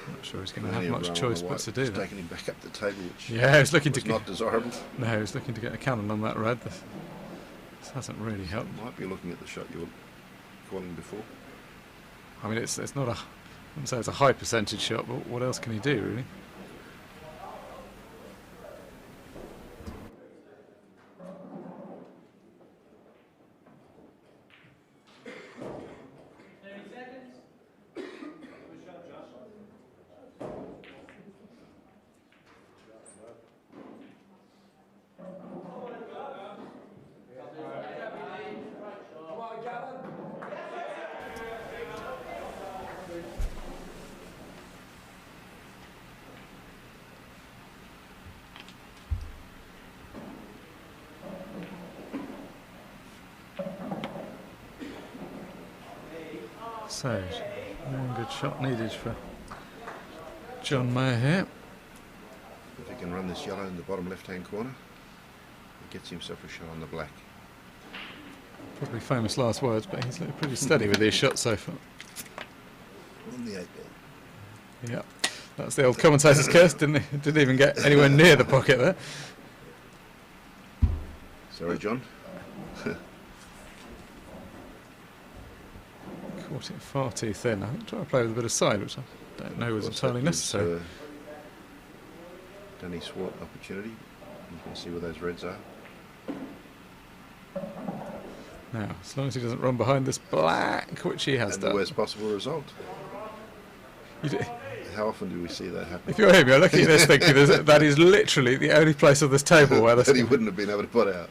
Not sure he's going to have much choice but to do it's that. taking him back up the table, which He's looking was to not desirable. No, he's looking to get a cannon on that red. This hasn't really helped. Might be looking at the shot you were calling before. I mean, it's not a, I wouldn't say it's a high percentage shot, but what else can he do, really? So, one good shot needed for John Mayer here. If he can run this yellow in the bottom left-hand corner, he gets himself a shot on the black. Probably famous last words, but he's looked pretty steady with these shots so far. On the 8 ball. Yeah, that's the old commentator's curse. Didn't even get anywhere near the pocket there. Sorry, John. Caught it far too thin. I think trying to play with a bit of side, which I don't know was entirely necessary. Danny Swart opportunity. You can see where those reds are. Now, as long as he doesn't run behind this black, which he has And done. the worst possible result. You do, How often do we see that happen? if you're him, you're looking at this thinking that is literally the only place on this table where that he wouldn't have been able to put out.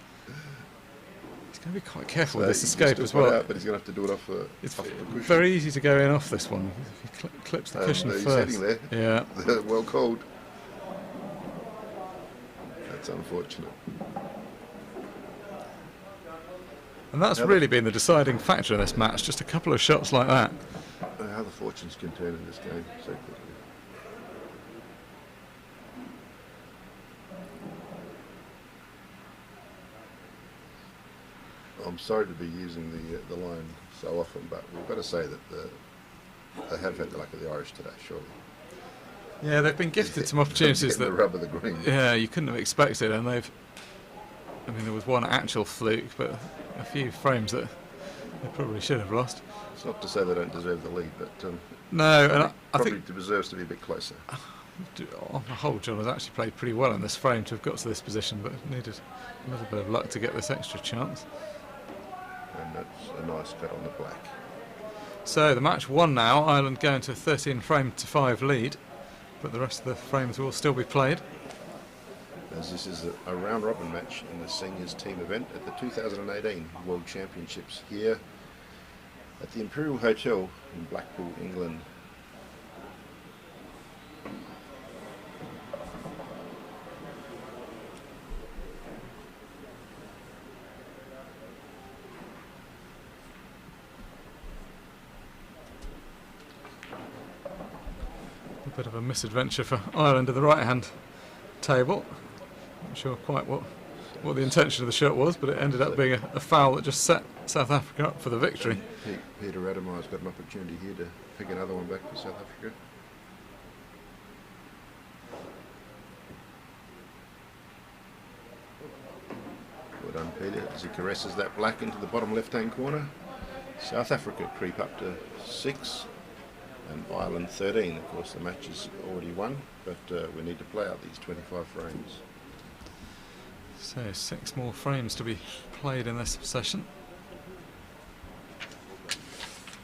He's going to be quite careful So with this he's escape still as put well. out, but he's going to have to do it off It's off the cushion. very easy to go in off this one. If he clips the cushion he's first. sitting there. Yeah. Well called. That's unfortunate. And that's really been the deciding factor in this match, just a couple of shots like that. How the fortunes can turn in this game so quickly. I'm sorry to be using the line so often, but we've got to say that they have had the luck of the Irish today, surely. Yeah, they've been gifted some opportunities the that rub of the green. Yeah, you couldn't have expected, and they've. I mean, there was one actual fluke, but a few frames that they probably should have lost. It's not to say they don't deserve the lead, but No, and I probably think deserves to be a bit closer. on the whole, John has actually played pretty well in this frame to have got to this position, but needed a little bit of luck to get this extra chance. And that's a nice cut on the black. So the match won now. Ireland going to a 13 frame to 5 lead, but the rest of the frames will still be played. as this is a round-robin match in the seniors team event at the 2018 World Championships here at the Imperial Hotel in Blackpool, England. A bit of a misadventure for Ireland in the right-hand table. Not sure quite what the intention of the shot was, but it ended up being a foul that just set South Africa up for the victory. Peter Rademeyer's got an opportunity here to pick another one back for South Africa. Well done, Peter, as he caresses that black into the bottom left-hand corner. South Africa creep up to 6 and Ireland 13. Of course, the match is already won, but we need to play out these 25 frames. So 6 more frames to be played in this session.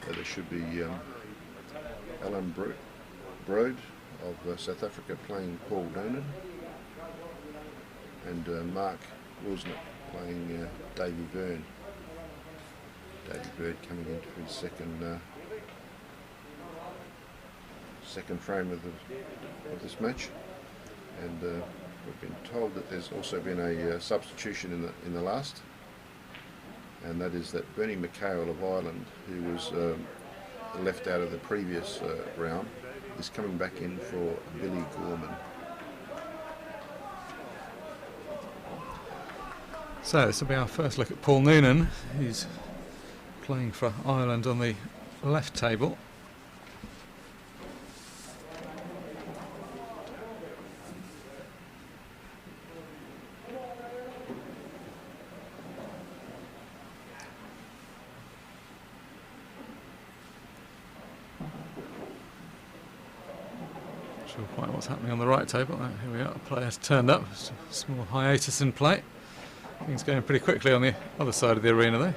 So there should be Alan Broad of South Africa playing Paul Noonan, and Mark Wilsner playing Davy Byrne. Davy Byrne coming into his second frame of this match, and we've been told that there's also been a substitution in the last, and that is that Bernie McHale of Ireland, who was left out of the previous round, is coming back in for Billy Gorman. So this will be our first look at Paul Noonan. He's playing for Ireland on the left table. Not sure quite what's happening on the right table. Here we are, players turned up. Just a small hiatus in play. Things going pretty quickly on the other side of the arena though.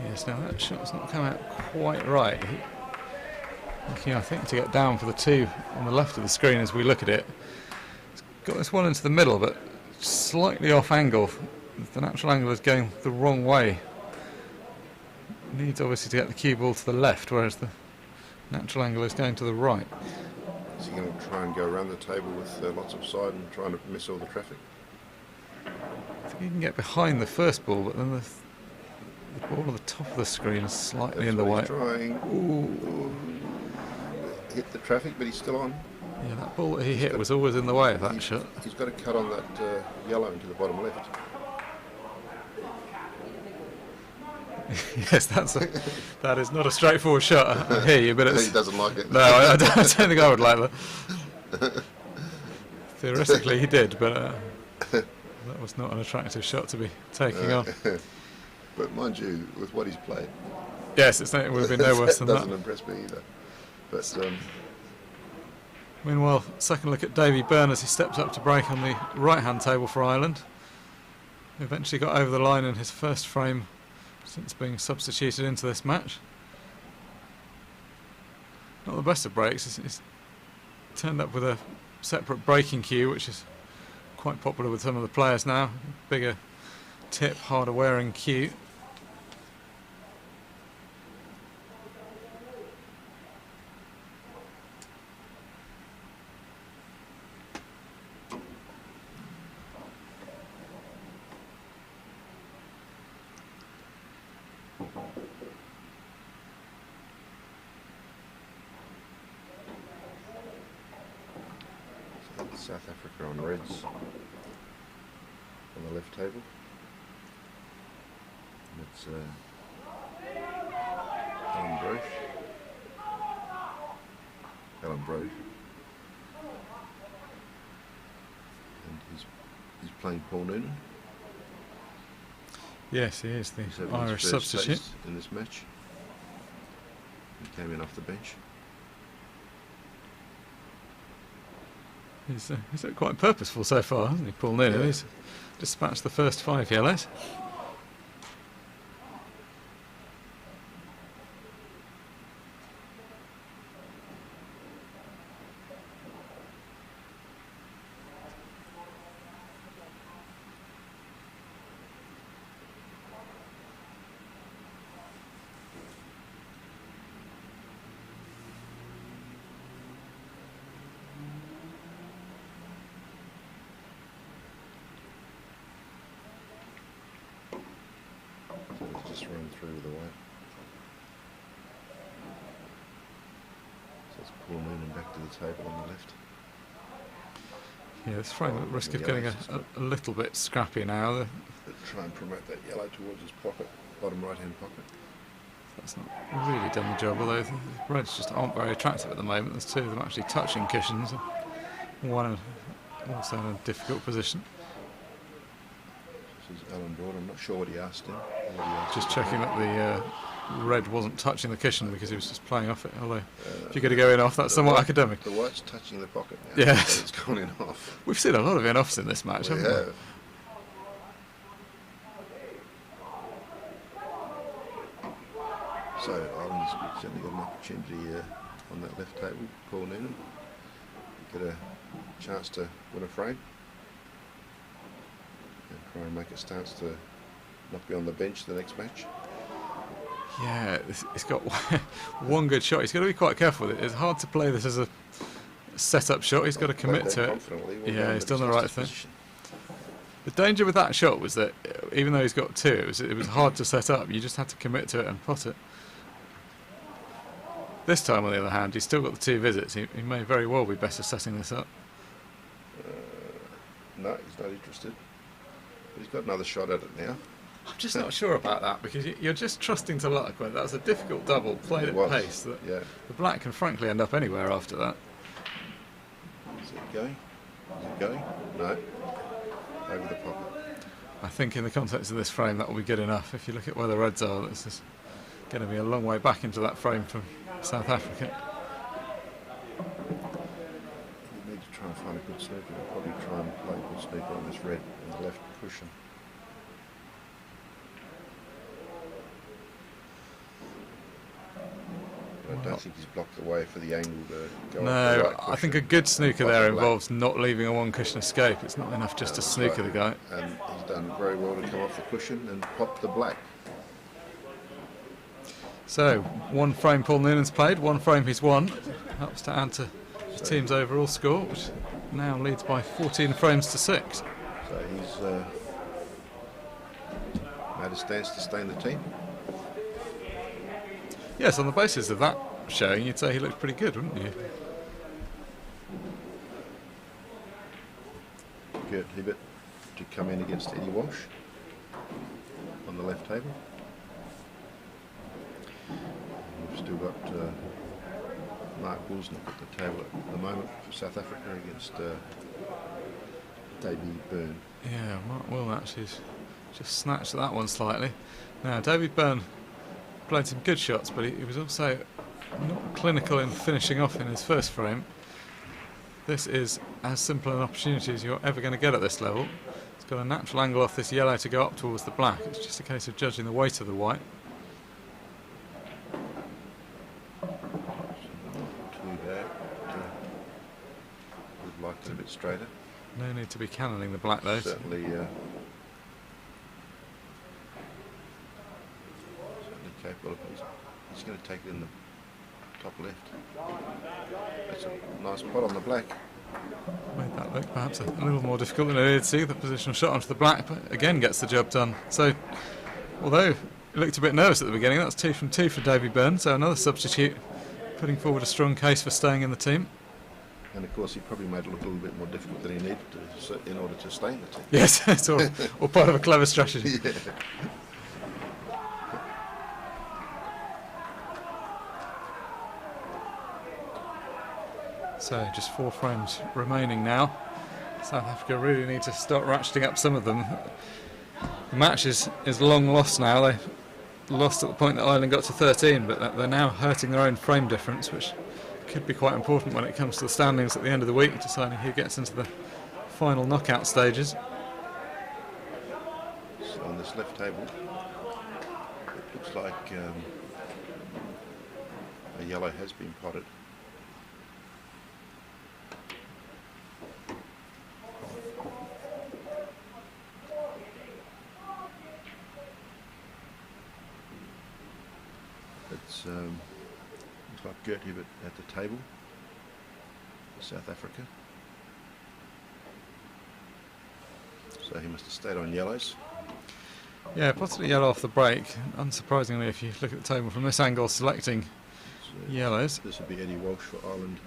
Yes, now that shot's not come out quite right. Looking, I think, to get down for the 2 on the left of the screen as we look at it. It's got this one into the middle, but slightly off angle. The natural angle is going the wrong way. Needs obviously to get the cue ball to the left, whereas the natural angle is going to the right. Is he going to try and go around the table with lots of side and trying to miss all the traffic? I think he can get behind the first ball, but then the ball at the top of the screen is slightly in the way. Trying. Ooh. Hit the traffic, but he's still on. Yeah, that ball that he hit was always in the way of that shot. He's got to cut on that yellow into the bottom left. Yes, that is not a straightforward shot. I hear you, but it's... He doesn't like it. No, I don't think I would like that. Theoretically he did, but that was not an attractive shot to be taking on. But mind you, with what he's played... Yes, it would have been no worse than that. Doesn't impress me either. But meanwhile, second look at Davy Byrne as he steps up to break on the right-hand table for Ireland. He eventually got over the line in his first frame since being substituted into this match. Not the best of breaks. He's turned up with a separate breaking cue, which is quite popular with some of the players now. Bigger tip, harder wearing cue. South Africa on reds on the left table. And it's Alan Broad. And he's playing Paul Noonan. Yes, he is the He's having Irish his first substitute. taste in this match. He came in off the bench. He's quite purposeful so far, hasn't he, Paul Noonan? Yeah. He's dispatched the first 5 yellows. thrown through with the white. So it's Paul Noonan back to the table on the left. Yeah, this frame at risk of getting a little bit scrappy now. Try and promote that yellow towards his pocket, bottom right-hand pocket. That's not really done the job, although the reds just aren't very attractive at the moment. There's two of them actually touching cushions, one also in a difficult position. This is Alan Broad. I'm not sure what he asked him. Just checking that the red wasn't touching the cushion because he was just playing off it, although if you're going to go in off, that's somewhat academic. The white's touching the pocket now. Yeah. So it's gone in off. We've seen a lot of in-offs in this match, haven't we? have. So Ireland's certainly got an opportunity on that left table. Paul Noonan get a chance to win a frame and try and make a stance to not be on the bench the next match. Yeah, he's got one good shot. He's got to be quite careful with it. It's hard to play this as a set-up shot. He's got to commit to it. Yeah, he's done the right thing. The danger with that shot was that even though he's got two, it was hard to set up. You just had to commit to it and pot it. This time, on the other hand, he's still got the two visits. He may very well be better setting this up. No, he's not interested. But he's got another shot at it now. I'm just not sure about that because you're just trusting to luck. That was a difficult double played at pace. That the black can frankly end up anywhere after that. Is it going? Is it going? No. Over the pocket. I think in the context of this frame that will be good enough. If you look at where the reds are, this is going to be a long way back into that frame from South Africa. You need to try and find a good snooker. We'll probably try and play a good snooker on this red on the left cushion. I don't think he's blocked the way for the angle to go up the right cushion. I think a good snooker there involves not leaving a one cushion escape. It's not enough just to snooker the guy. And he's done very well to come off the cushion and pop the black. So, one frame Paul Noonan's played, one frame he's won. Helps to add to the team's overall score, which now leads by 14 frames to 6. So he's made a stance to stay in the team. Yes, on the basis of that showing, you'd say he looked pretty good, wouldn't you? Gert Hibbert to come in against Eddie Walsh on the left table. We've still got Mark Wilsnick at the table at the moment for South Africa against Davey Byrne. Yeah, Mark Will actually just snatched that one slightly. Now, David Byrne played some good shots, but he was also not clinical in finishing off in his first frame. This is as simple an opportunity as you're ever going to get at this level. It's got a natural angle off this yellow to go up towards the black. It's just a case of judging the weight of the white. Too bad. Would have liked it a bit straighter. No need to be cannoning the black though. Certainly capable of he's going to take it in the top left. That's a nice pot on the black. Made that look perhaps a little more difficult than I did see. The positional shot onto the black, but again gets the job done. So, although he looked a bit nervous at the beginning, that's 2 from 2 for Davey Byrne. So another substitute putting forward a strong case for staying in the team. And of course, he probably made it look a little bit more difficult than he needed to in order to stay in the team. Yes, it's all part of a clever strategy. Yeah. So just 4 frames remaining now. South Africa really need to start ratcheting up some of them. The match is long lost now. They lost at the point that Ireland got to 13, but they're now hurting their own frame difference, which could be quite important when it comes to the standings at the end of the week, deciding who gets into the final knockout stages. So on this left table, it looks like a yellow has been potted. It's looks like Gert Hibbert at the table for South Africa. So he must have stayed on yellows. Yeah, potted yellow off the break. Unsurprisingly, if you look at the table from this angle, selecting yellows. This would be Eddie Walsh for Ireland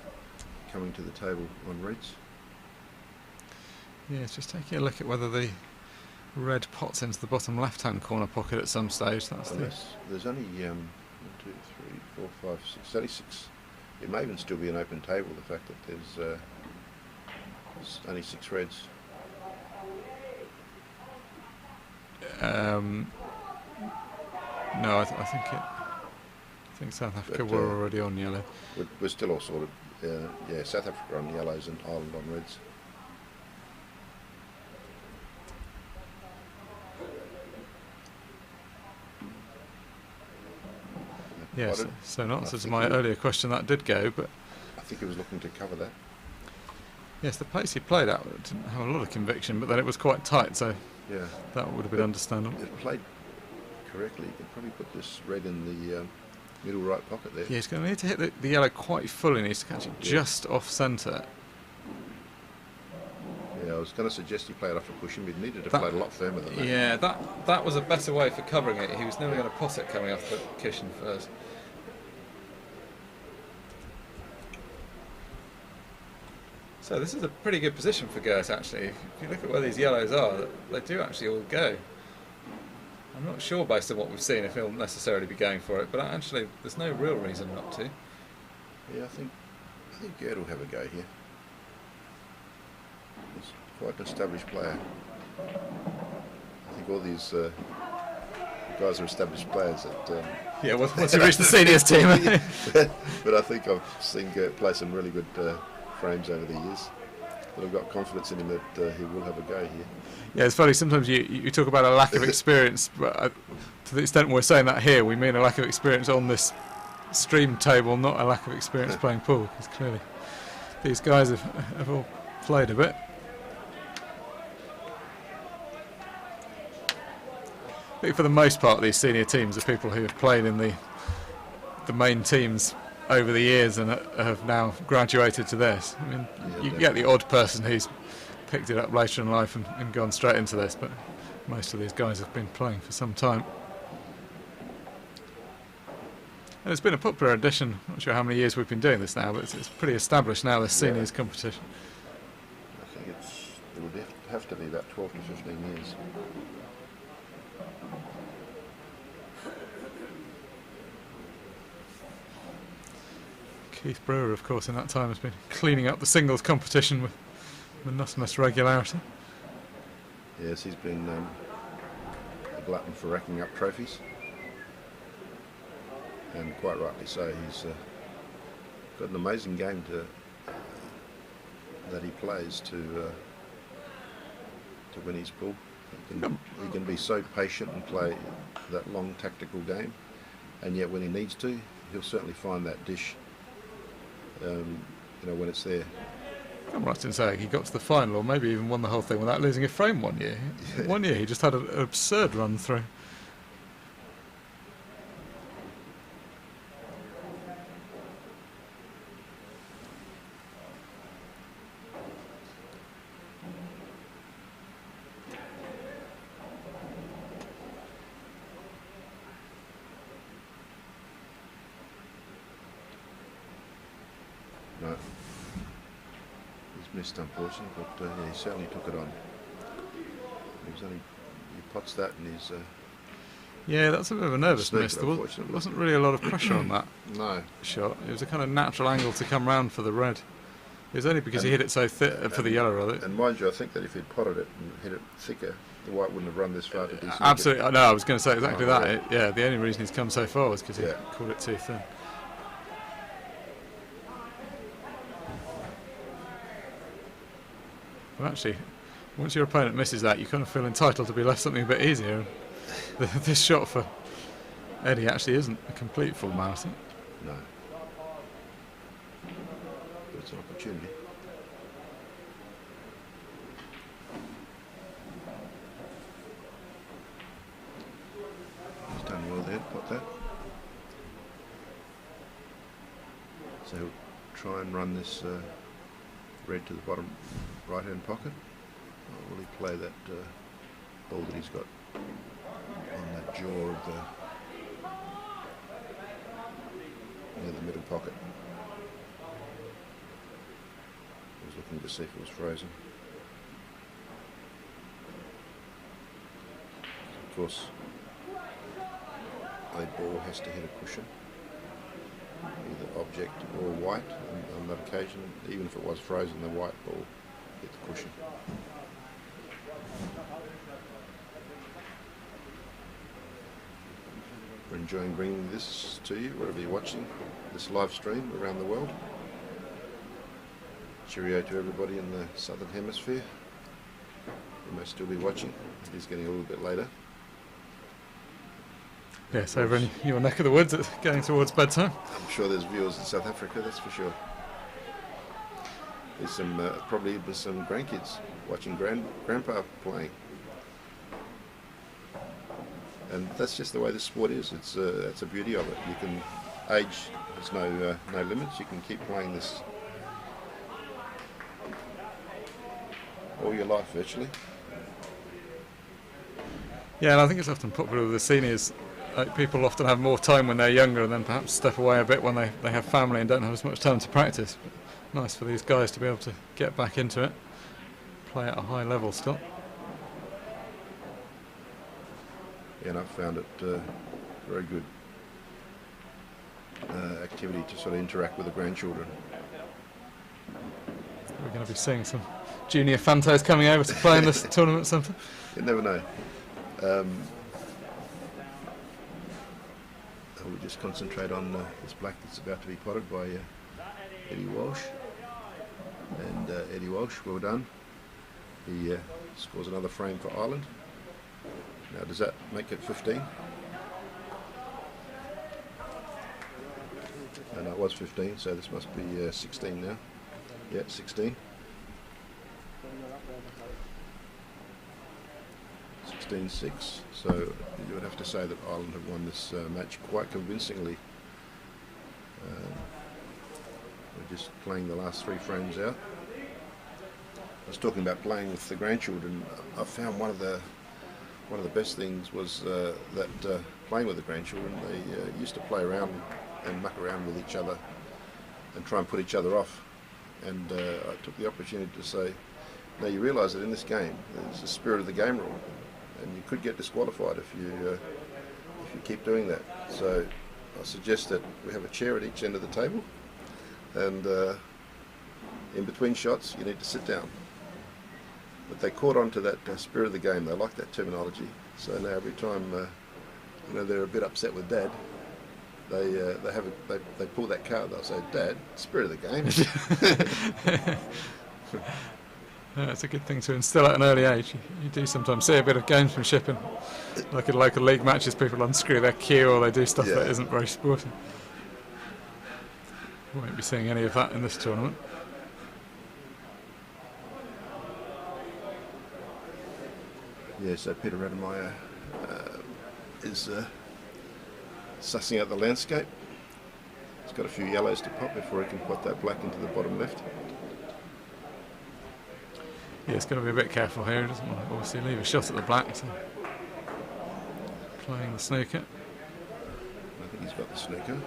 coming to the table on reds. Yeah, it's just taking a look at whether the red pots into the bottom left-hand corner pocket at some stage. That's There's only 1, 2, 3, 4, 5, 6. Only 6. It may even still be an open table. The fact that there's only 6 reds. No, I think South Africa were already on yellow. We're still all sorted. Yeah, South Africa on yellows and Ireland on reds. Yes, so in answer to my earlier question, that did go, but I think he was looking to cover that. Yes, the pace he played at didn't have a lot of conviction, but then it was quite tight, so yeah, that would have been understandable. It played correctly. You can probably put this red in the middle right pocket there. Yeah, he's going to need to hit the yellow quite fully. He needs to catch it just off centre. Yeah, I was going to suggest he play it off a cushion, but he needed to play it a lot firmer than that. Yeah, that was a better way for covering it. He was never going to pot it coming off the cushion first. So this is a pretty good position for Gert, actually. If you look at where these yellows are, they do actually all go. I'm not sure, based on what we've seen, if he'll necessarily be going for it, but actually there's no real reason not to. Yeah, I think Gert will have a go here. He's quite an established player. I think all these guys are established players. Yeah, once you reach the seniors team. But I think I've seen Gert play some really good frames over the years. But I've got confidence in him that he will have a go here. Yeah, it's funny, sometimes you talk about a lack of experience, but to the extent we're saying that here, we mean a lack of experience on this stream table, not a lack of experience playing pool, because clearly these guys have all played a bit. I think for the most part these senior teams are people who have played in the main teams over the years and have now graduated to this. I mean, you get the odd person who's picked it up later in life and gone straight into this, but most of these guys have been playing for some time. And it's been a popular addition. I'm not sure how many years we've been doing this now, but it's pretty established now, this seniors competition. I think it would have to be about 12 to 15 years. Keith Brewer, of course, in that time has been cleaning up the singles competition with monotonous regularity. Yes, he's been a glutton for racking up trophies, and quite rightly so. He's got an amazing game that he plays to win his pool. He can be so patient and play that long tactical game, and yet when he needs to, he'll certainly find that dish. When it's there. I'm right in saying he got to the final, or maybe even won the whole thing without losing a frame one year. One year he just had an absurd run through. No, he's missed, unfortunately, but he certainly took it on. He pots that and he's... Yeah, that's a bit of a nervous miss. There wasn't really a lot of pressure on that shot. It was a kind of natural angle to come round for the red. It was only because he hit it so thick, for the yellow rather. And mind you, I think that if he'd potted it and hit it thicker, the white wouldn't have run this far to be sneaky. Absolutely, no, I was going to say exactly that. Yeah, the only reason he's come so far was because he caught it too thin. Well, actually, once your opponent misses that, you kind of feel entitled to be left something a bit easier. And this shot for Eddie actually isn't a complete formality. No. But it's an opportunity. He's done well there, pot that. So he'll try and run this red to the bottom right hand pocket, or will he play that ball that he's got on that jaw of near the middle pocket. I was looking to see if it was frozen. Of course, a ball has to hit a cushion, either object or white. On that occasion, even if it was frozen, the white ball hit the cushion. We're enjoying bringing this to you wherever you're watching this live stream around the world. Cheerio to everybody in the southern hemisphere. You may still be watching. It is getting a little bit later. Yes, over in your neck of the woods, it's getting towards bedtime. I'm sure there's viewers in South Africa, that's for sure. There's some probably with some grandkids watching grandpa playing, and that's just the way this sport is. It's that's the beauty of it. You can age. There's no limits. You can keep playing this all your life virtually. Yeah, and I think it's often popular with the seniors. Like, people often have more time when they're younger and then perhaps step away a bit when they have family and don't have as much time to practice. But nice for these guys to be able to get back into it, play at a high level still. Yeah, and I've found it very good activity to sort of interact with the grandchildren. We're going to be seeing some junior Fantos coming over to play in this tournament or something. You never know. We'll just concentrate on this black that's about to be potted by Eddie Walsh. And Eddie Walsh, well done. He scores another frame for Ireland. Now, does that make it 15? No, it was 15, so this must be 16 now. Yeah, 16. 16-6, so you would have to say that Ireland have won this match quite convincingly. We're just playing the last 3 frames out. I was talking about playing with the grandchildren. I found one of the best things was that playing with the grandchildren, they used to play around and muck around with each other and try and put each other off. And I took the opportunity to say, now you realise that in this game, there's the spirit of the game rule, and you could get disqualified if you keep doing that. So I suggest that we have a chair at each end of the table, and in between shots you need to sit down. But they caught on to that spirit of the game. They like that terminology. So now every time they're a bit upset with Dad, they pull that card. They'll say, "Dad, spirit of the game." Yeah, it's a good thing to instill at an early age. You do sometimes see a bit of gamesmanship in, like in local league matches, people unscrew their cue or they do stuff that isn't very sporting. We won't be seeing any of that in this tournament. Yeah, so Peter Rademeyer is sussing out the landscape. He's got a few yellows to pop before he can put that black into the bottom left. Yeah, he's got to be a bit careful here. He doesn't want to obviously leave a shot at the black. So playing the snooker. I think he's got the snooker.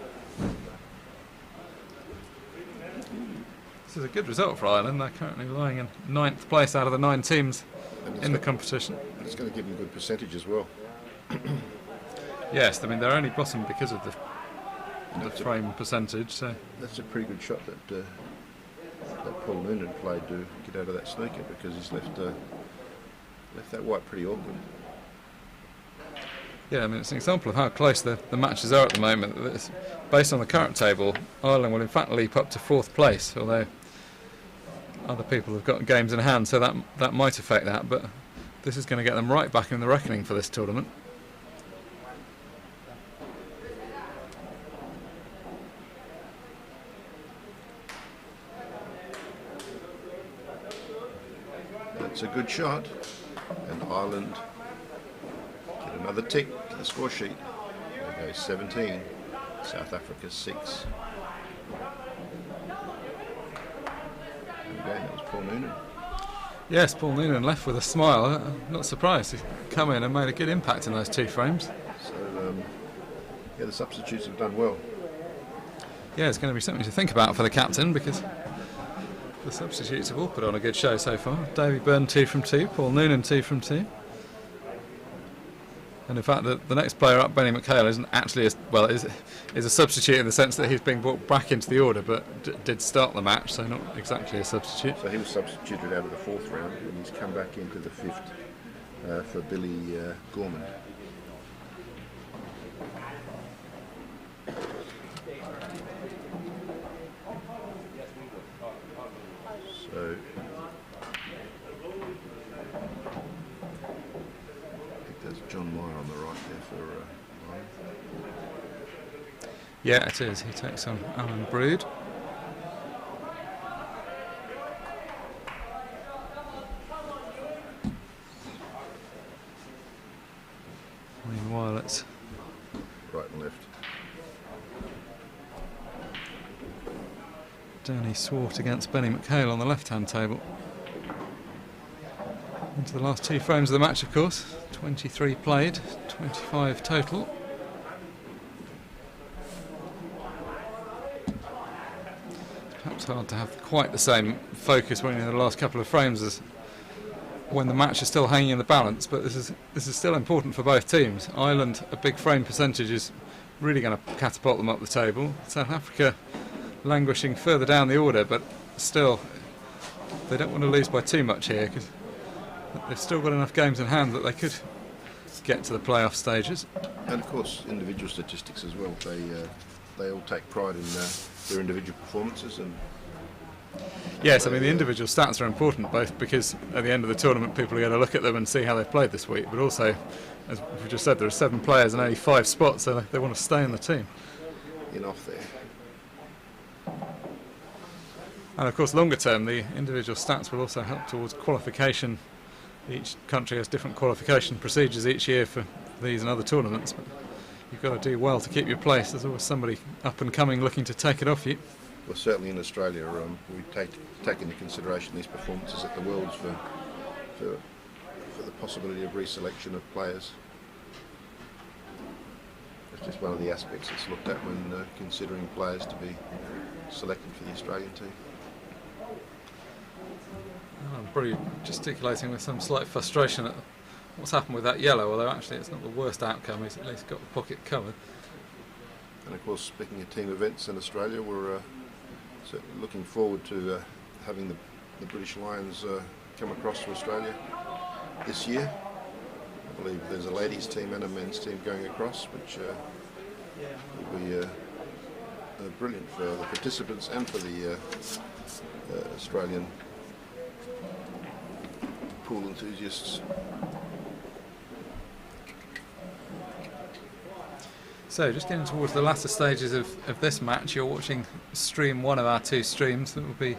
This is a good result for Ireland. They're currently lying in 9th place out of the 9 teams in the competition. And it's going to give them a good percentage as well. Yes, I mean they're only bottom because of the frame percentage. So that's a pretty good shot that Paul Noonan played to get out of that snooker, because he's left that white pretty awkward. yeah, I mean it's an example of how close the matches are at the moment. Based on the current table, Ireland will in fact leap up to 4th place, although other people have got games in hand, so that might affect that. But this is going to get them right back in the reckoning for this tournament. It's a good shot, and Ireland get another tick to the score sheet. They go 17, South Africa 6. And again, that was Paul Noonan. Yes, Paul Noonan left with a smile. Not surprised. He's come in and made a good impact in those 2 frames. So, yeah, the substitutes have done well. Yeah, it's going to be something to think about for the captain, because the substitutes have all put on a good show so far. Davy Byrne 2 from 2, Paul Noonan 2 from 2. And in fact, the next player up, Benny McHale, isn't actually is a substitute in the sense that he's being brought back into the order, but did start the match, so not exactly a substitute. So he was substituted out of the 4th round, and he's come back into the 5th for Billy Gorman. So there's John Meyer on the right there for Ryan. Yeah, it is. He takes on Alan Brood. Meanwhile, it's Right and left. Danny Swart against Benny McHale on the left-hand table. Into the last 2 frames of the match, of course. 23 played, 25 total. Perhaps hard to have quite the same focus when you're in the last couple of frames as when the match is still hanging in the balance, but this is still important for both teams. Ireland, a big frame percentage is really going to catapult them up the table. South Africa languishing further down the order, but still they don't want to lose by too much here, because they've still got enough games in hand that they could get to the playoff stages. And of course, individual statistics as well. They all take pride in their individual performances. And yes, I mean the individual stats are important, both because at the end of the tournament people are going to look at them and see how they've played this week, but also, as we just said, there are 7 players and only 5 spots, so they want to stay in the team. Enough there. And of course, longer term, the individual stats will also help towards qualification. Each country has different qualification procedures each year for these and other tournaments, but you've got to do well to keep your place. There's always somebody up and coming looking to take it off you. Well, certainly in Australia, we take into consideration these performances at the Worlds for the possibility of reselection of players. It's just one of the aspects that's looked at when considering players to be selected for the Australian team. I'm probably gesticulating with some slight frustration at what's happened with that yellow, although actually it's not the worst outcome. He's at least got the pocket covered. And of course, speaking of team events in Australia, we're certainly looking forward to having the British Lions come across to Australia this year. I believe there's a ladies' team and a men's team going across, which will be brilliant for the participants and for the Australian pool enthusiasts. So, just getting towards the latter stages of this match, you're watching stream 1 of our 2 streams. That will be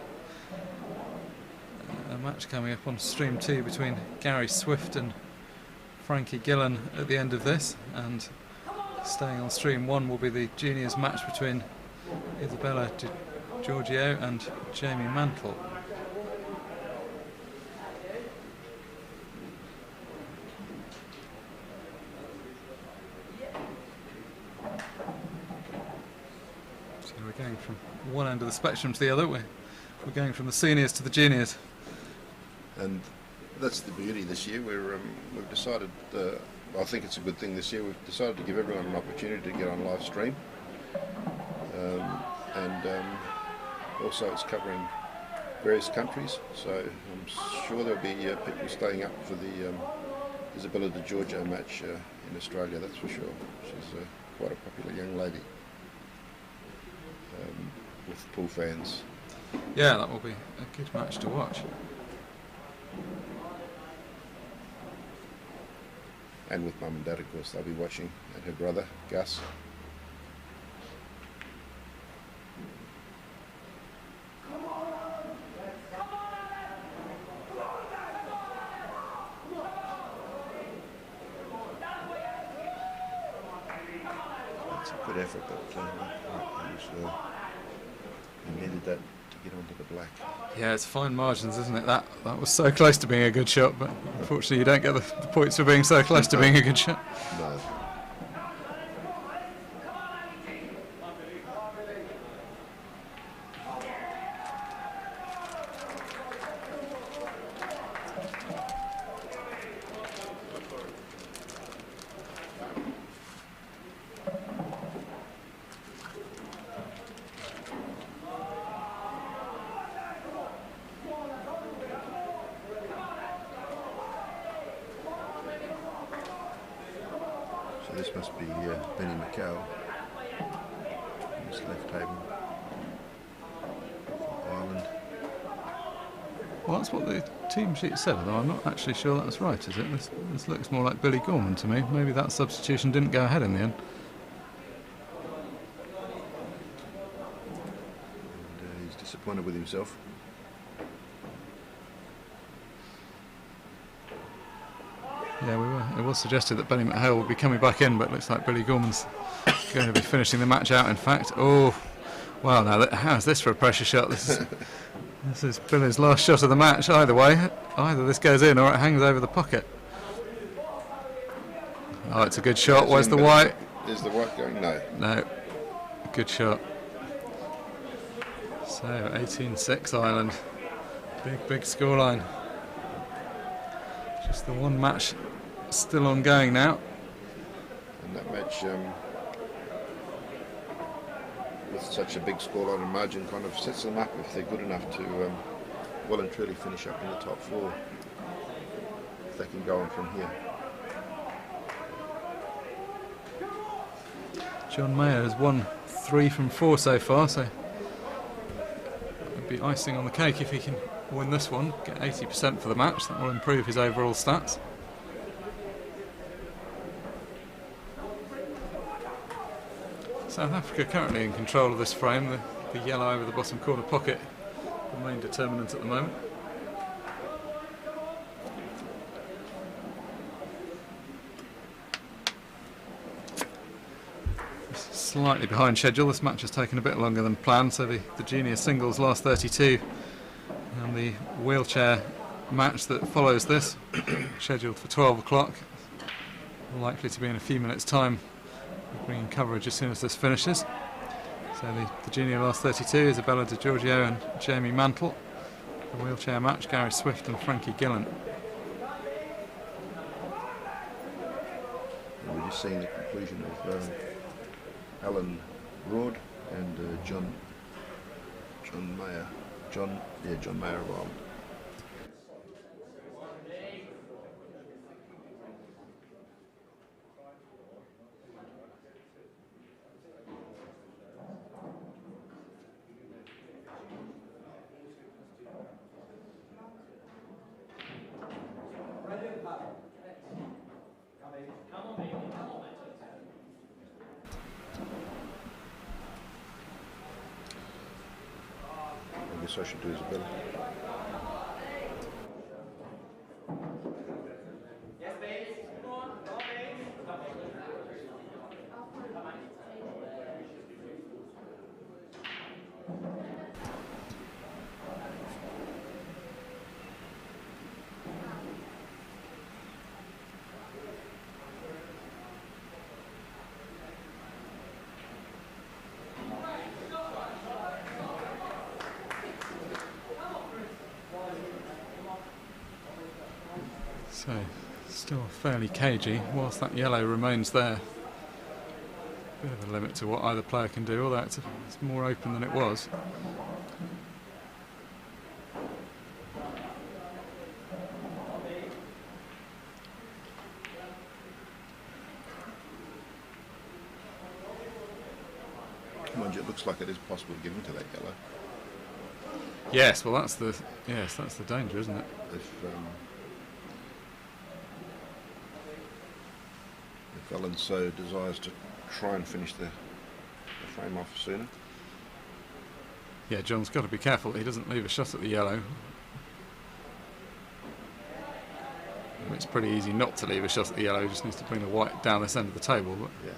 a match coming up on stream 2 between Gary Swift and Frankie Gillen at the end of this, and staying on stream 1 will be the juniors match between Isabella Giorgio and Jamie Mantle. So we're going from one end of the spectrum to the other. We're going from the seniors to the juniors. And that's the beauty this year. We've decided, I think it's a good thing this year, we've decided to give everyone an opportunity to get on live stream. Also it's covering various countries, so I'm sure there'll be people staying up for the Isabella Di Giorgio match in Australia, that's for sure. She's quite a popular young lady with pool fans. Yeah, that will be a good match to watch. And with mum and dad, of course, they'll be watching, and her brother, Gus. It's a good effort, but he needed that to get onto the black. Yeah, it's fine margins, isn't it? That was so close to being a good shot, but unfortunately you don't get the points for being so close to being a good shot. No. So this must be Benny McCall, this left table for Ireland. Well, that's what the team sheet said, although I'm not actually sure that's right, is it? This looks more like Billy Gorman to me. Maybe that substitution didn't go ahead in the end. And he's disappointed with himself. Yeah, it was suggested that Benny McHale would be coming back in, but it looks like Billy Gorman's going to be finishing the match out, in fact. Oh, well, now, how's this for a pressure shot? This is Billy's last shot of the match, either way. Either this goes in or it hangs over the pocket. Oh, it's a good shot. Where's the white? Is the white going? No. No. Good shot. So, 18-6 Ireland. Big scoreline. Just the one match still ongoing now. And that match, with such a big scoreline and margin, kind of sets them up if they're good enough to well and truly finish up in the top four. If they can go on from here. John Mayer has won 3 from 4 so far, so it'd be icing on the cake if he can win this one, get 80% for the match. That will improve his overall stats. South Africa currently in control of this frame. The yellow over the bottom corner pocket, the main determinant at the moment. Slightly behind schedule. This match has taken a bit longer than planned, so the junior singles last 32 and the wheelchair match that follows this, scheduled for 12 o'clock, likely to be in a few minutes' time. We're bringing coverage as soon as this finishes. So the junior last 32, Isabella Di Giorgio and Jamie Mantle. The wheelchair match, Gary Swift and Frankie Gillen. And we're just seeing the conclusion of Alan Broad and John Mayer. John Mayer of Ireland. I guess I should do Isabella. So, still fairly cagey, whilst that yellow remains there. Bit of a limit to what either player can do, although it's more open than it was. Mind you, it looks like it is possible to get into that yellow. Yes, well that's the danger, isn't it? If Alan so desires to try and finish the frame off sooner. Yeah, John's got to be careful that he doesn't leave a shot at the yellow. It's pretty easy not to leave a shot at the yellow, he just needs to bring the white down this end of the table. But Yeah.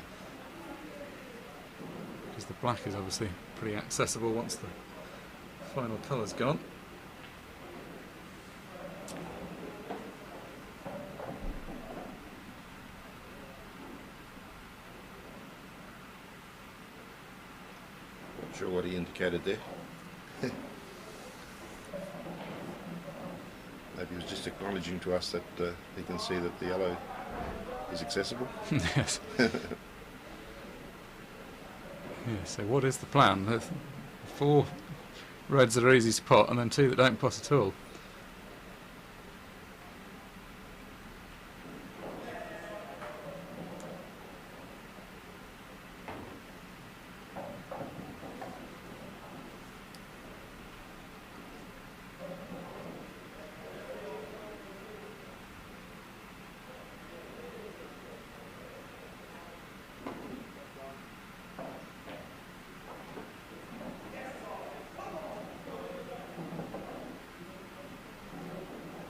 because the black is obviously pretty accessible once the final colour's gone. Not sure what he indicated there. Maybe he was just acknowledging to us that he can see that the yellow is accessible. Yes. Yeah, so what is the plan? There's 4 reds that are easy to pot and then 2 that don't pot at all.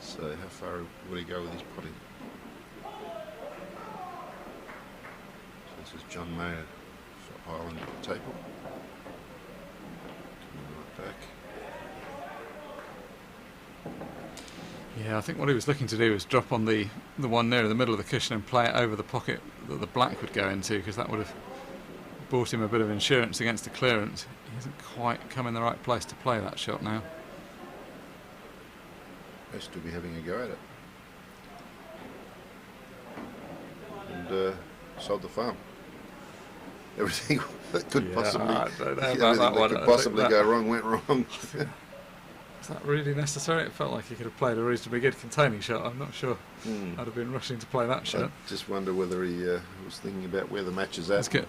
So how far will he go with his potting? So this is John Mayer for Ireland at the table. Coming right back. Yeah, I think what he was looking to do was drop on the one near the middle of the cushion and play it over the pocket that the black would go into, because that would have bought him a bit of insurance against the clearance. He hasn't quite come in the right place to play that shot now. May still be having a go at it. And sold the farm. Everything that could possibly, I don't know everything about that one. could possibly go wrong went wrong. Is that really necessary? It felt like he could have played a reasonably good containing shot. I'm not sure I'd have been rushing to play that shot. I just wonder whether he was thinking about where the match is at. It's going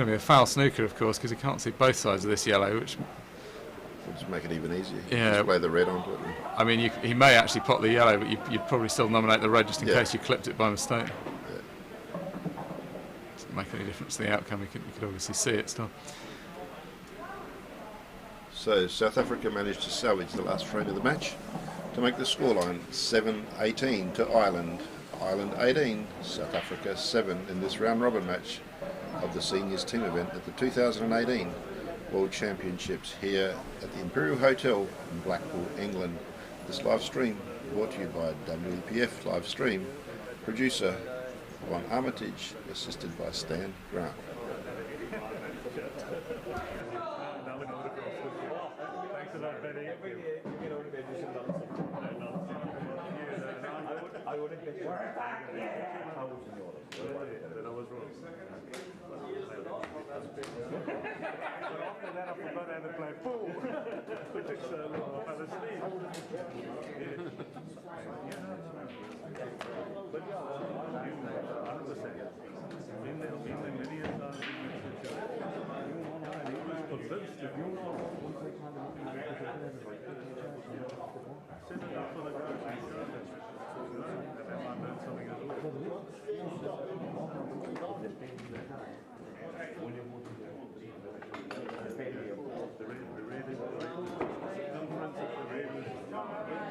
to be a foul snooker, of course, because he can't see both sides of this yellow, which We'll just make it even easier. Yeah. Just play the red onto it. I mean, he may actually pot the yellow, but you'd probably still nominate the red just in case you clipped it by mistake. Yeah. Doesn't make any difference to the outcome. You could obviously see it still. So South Africa managed to salvage the last frame of the match to make the scoreline 7-18 to Ireland. Ireland 18, South Africa 7 in this round robin match of the seniors team event at the 2018 World Championships here at the Imperial Hotel in Blackpool, England. This live stream brought to you by WPF Live Stream, producer Von Armitage, assisted by Stan Grant. I wouldn't get I was wrong. After that, I forgot how to play pool. Which is a little Palestine. But yeah, 100%. In the millions of he was convinced if you know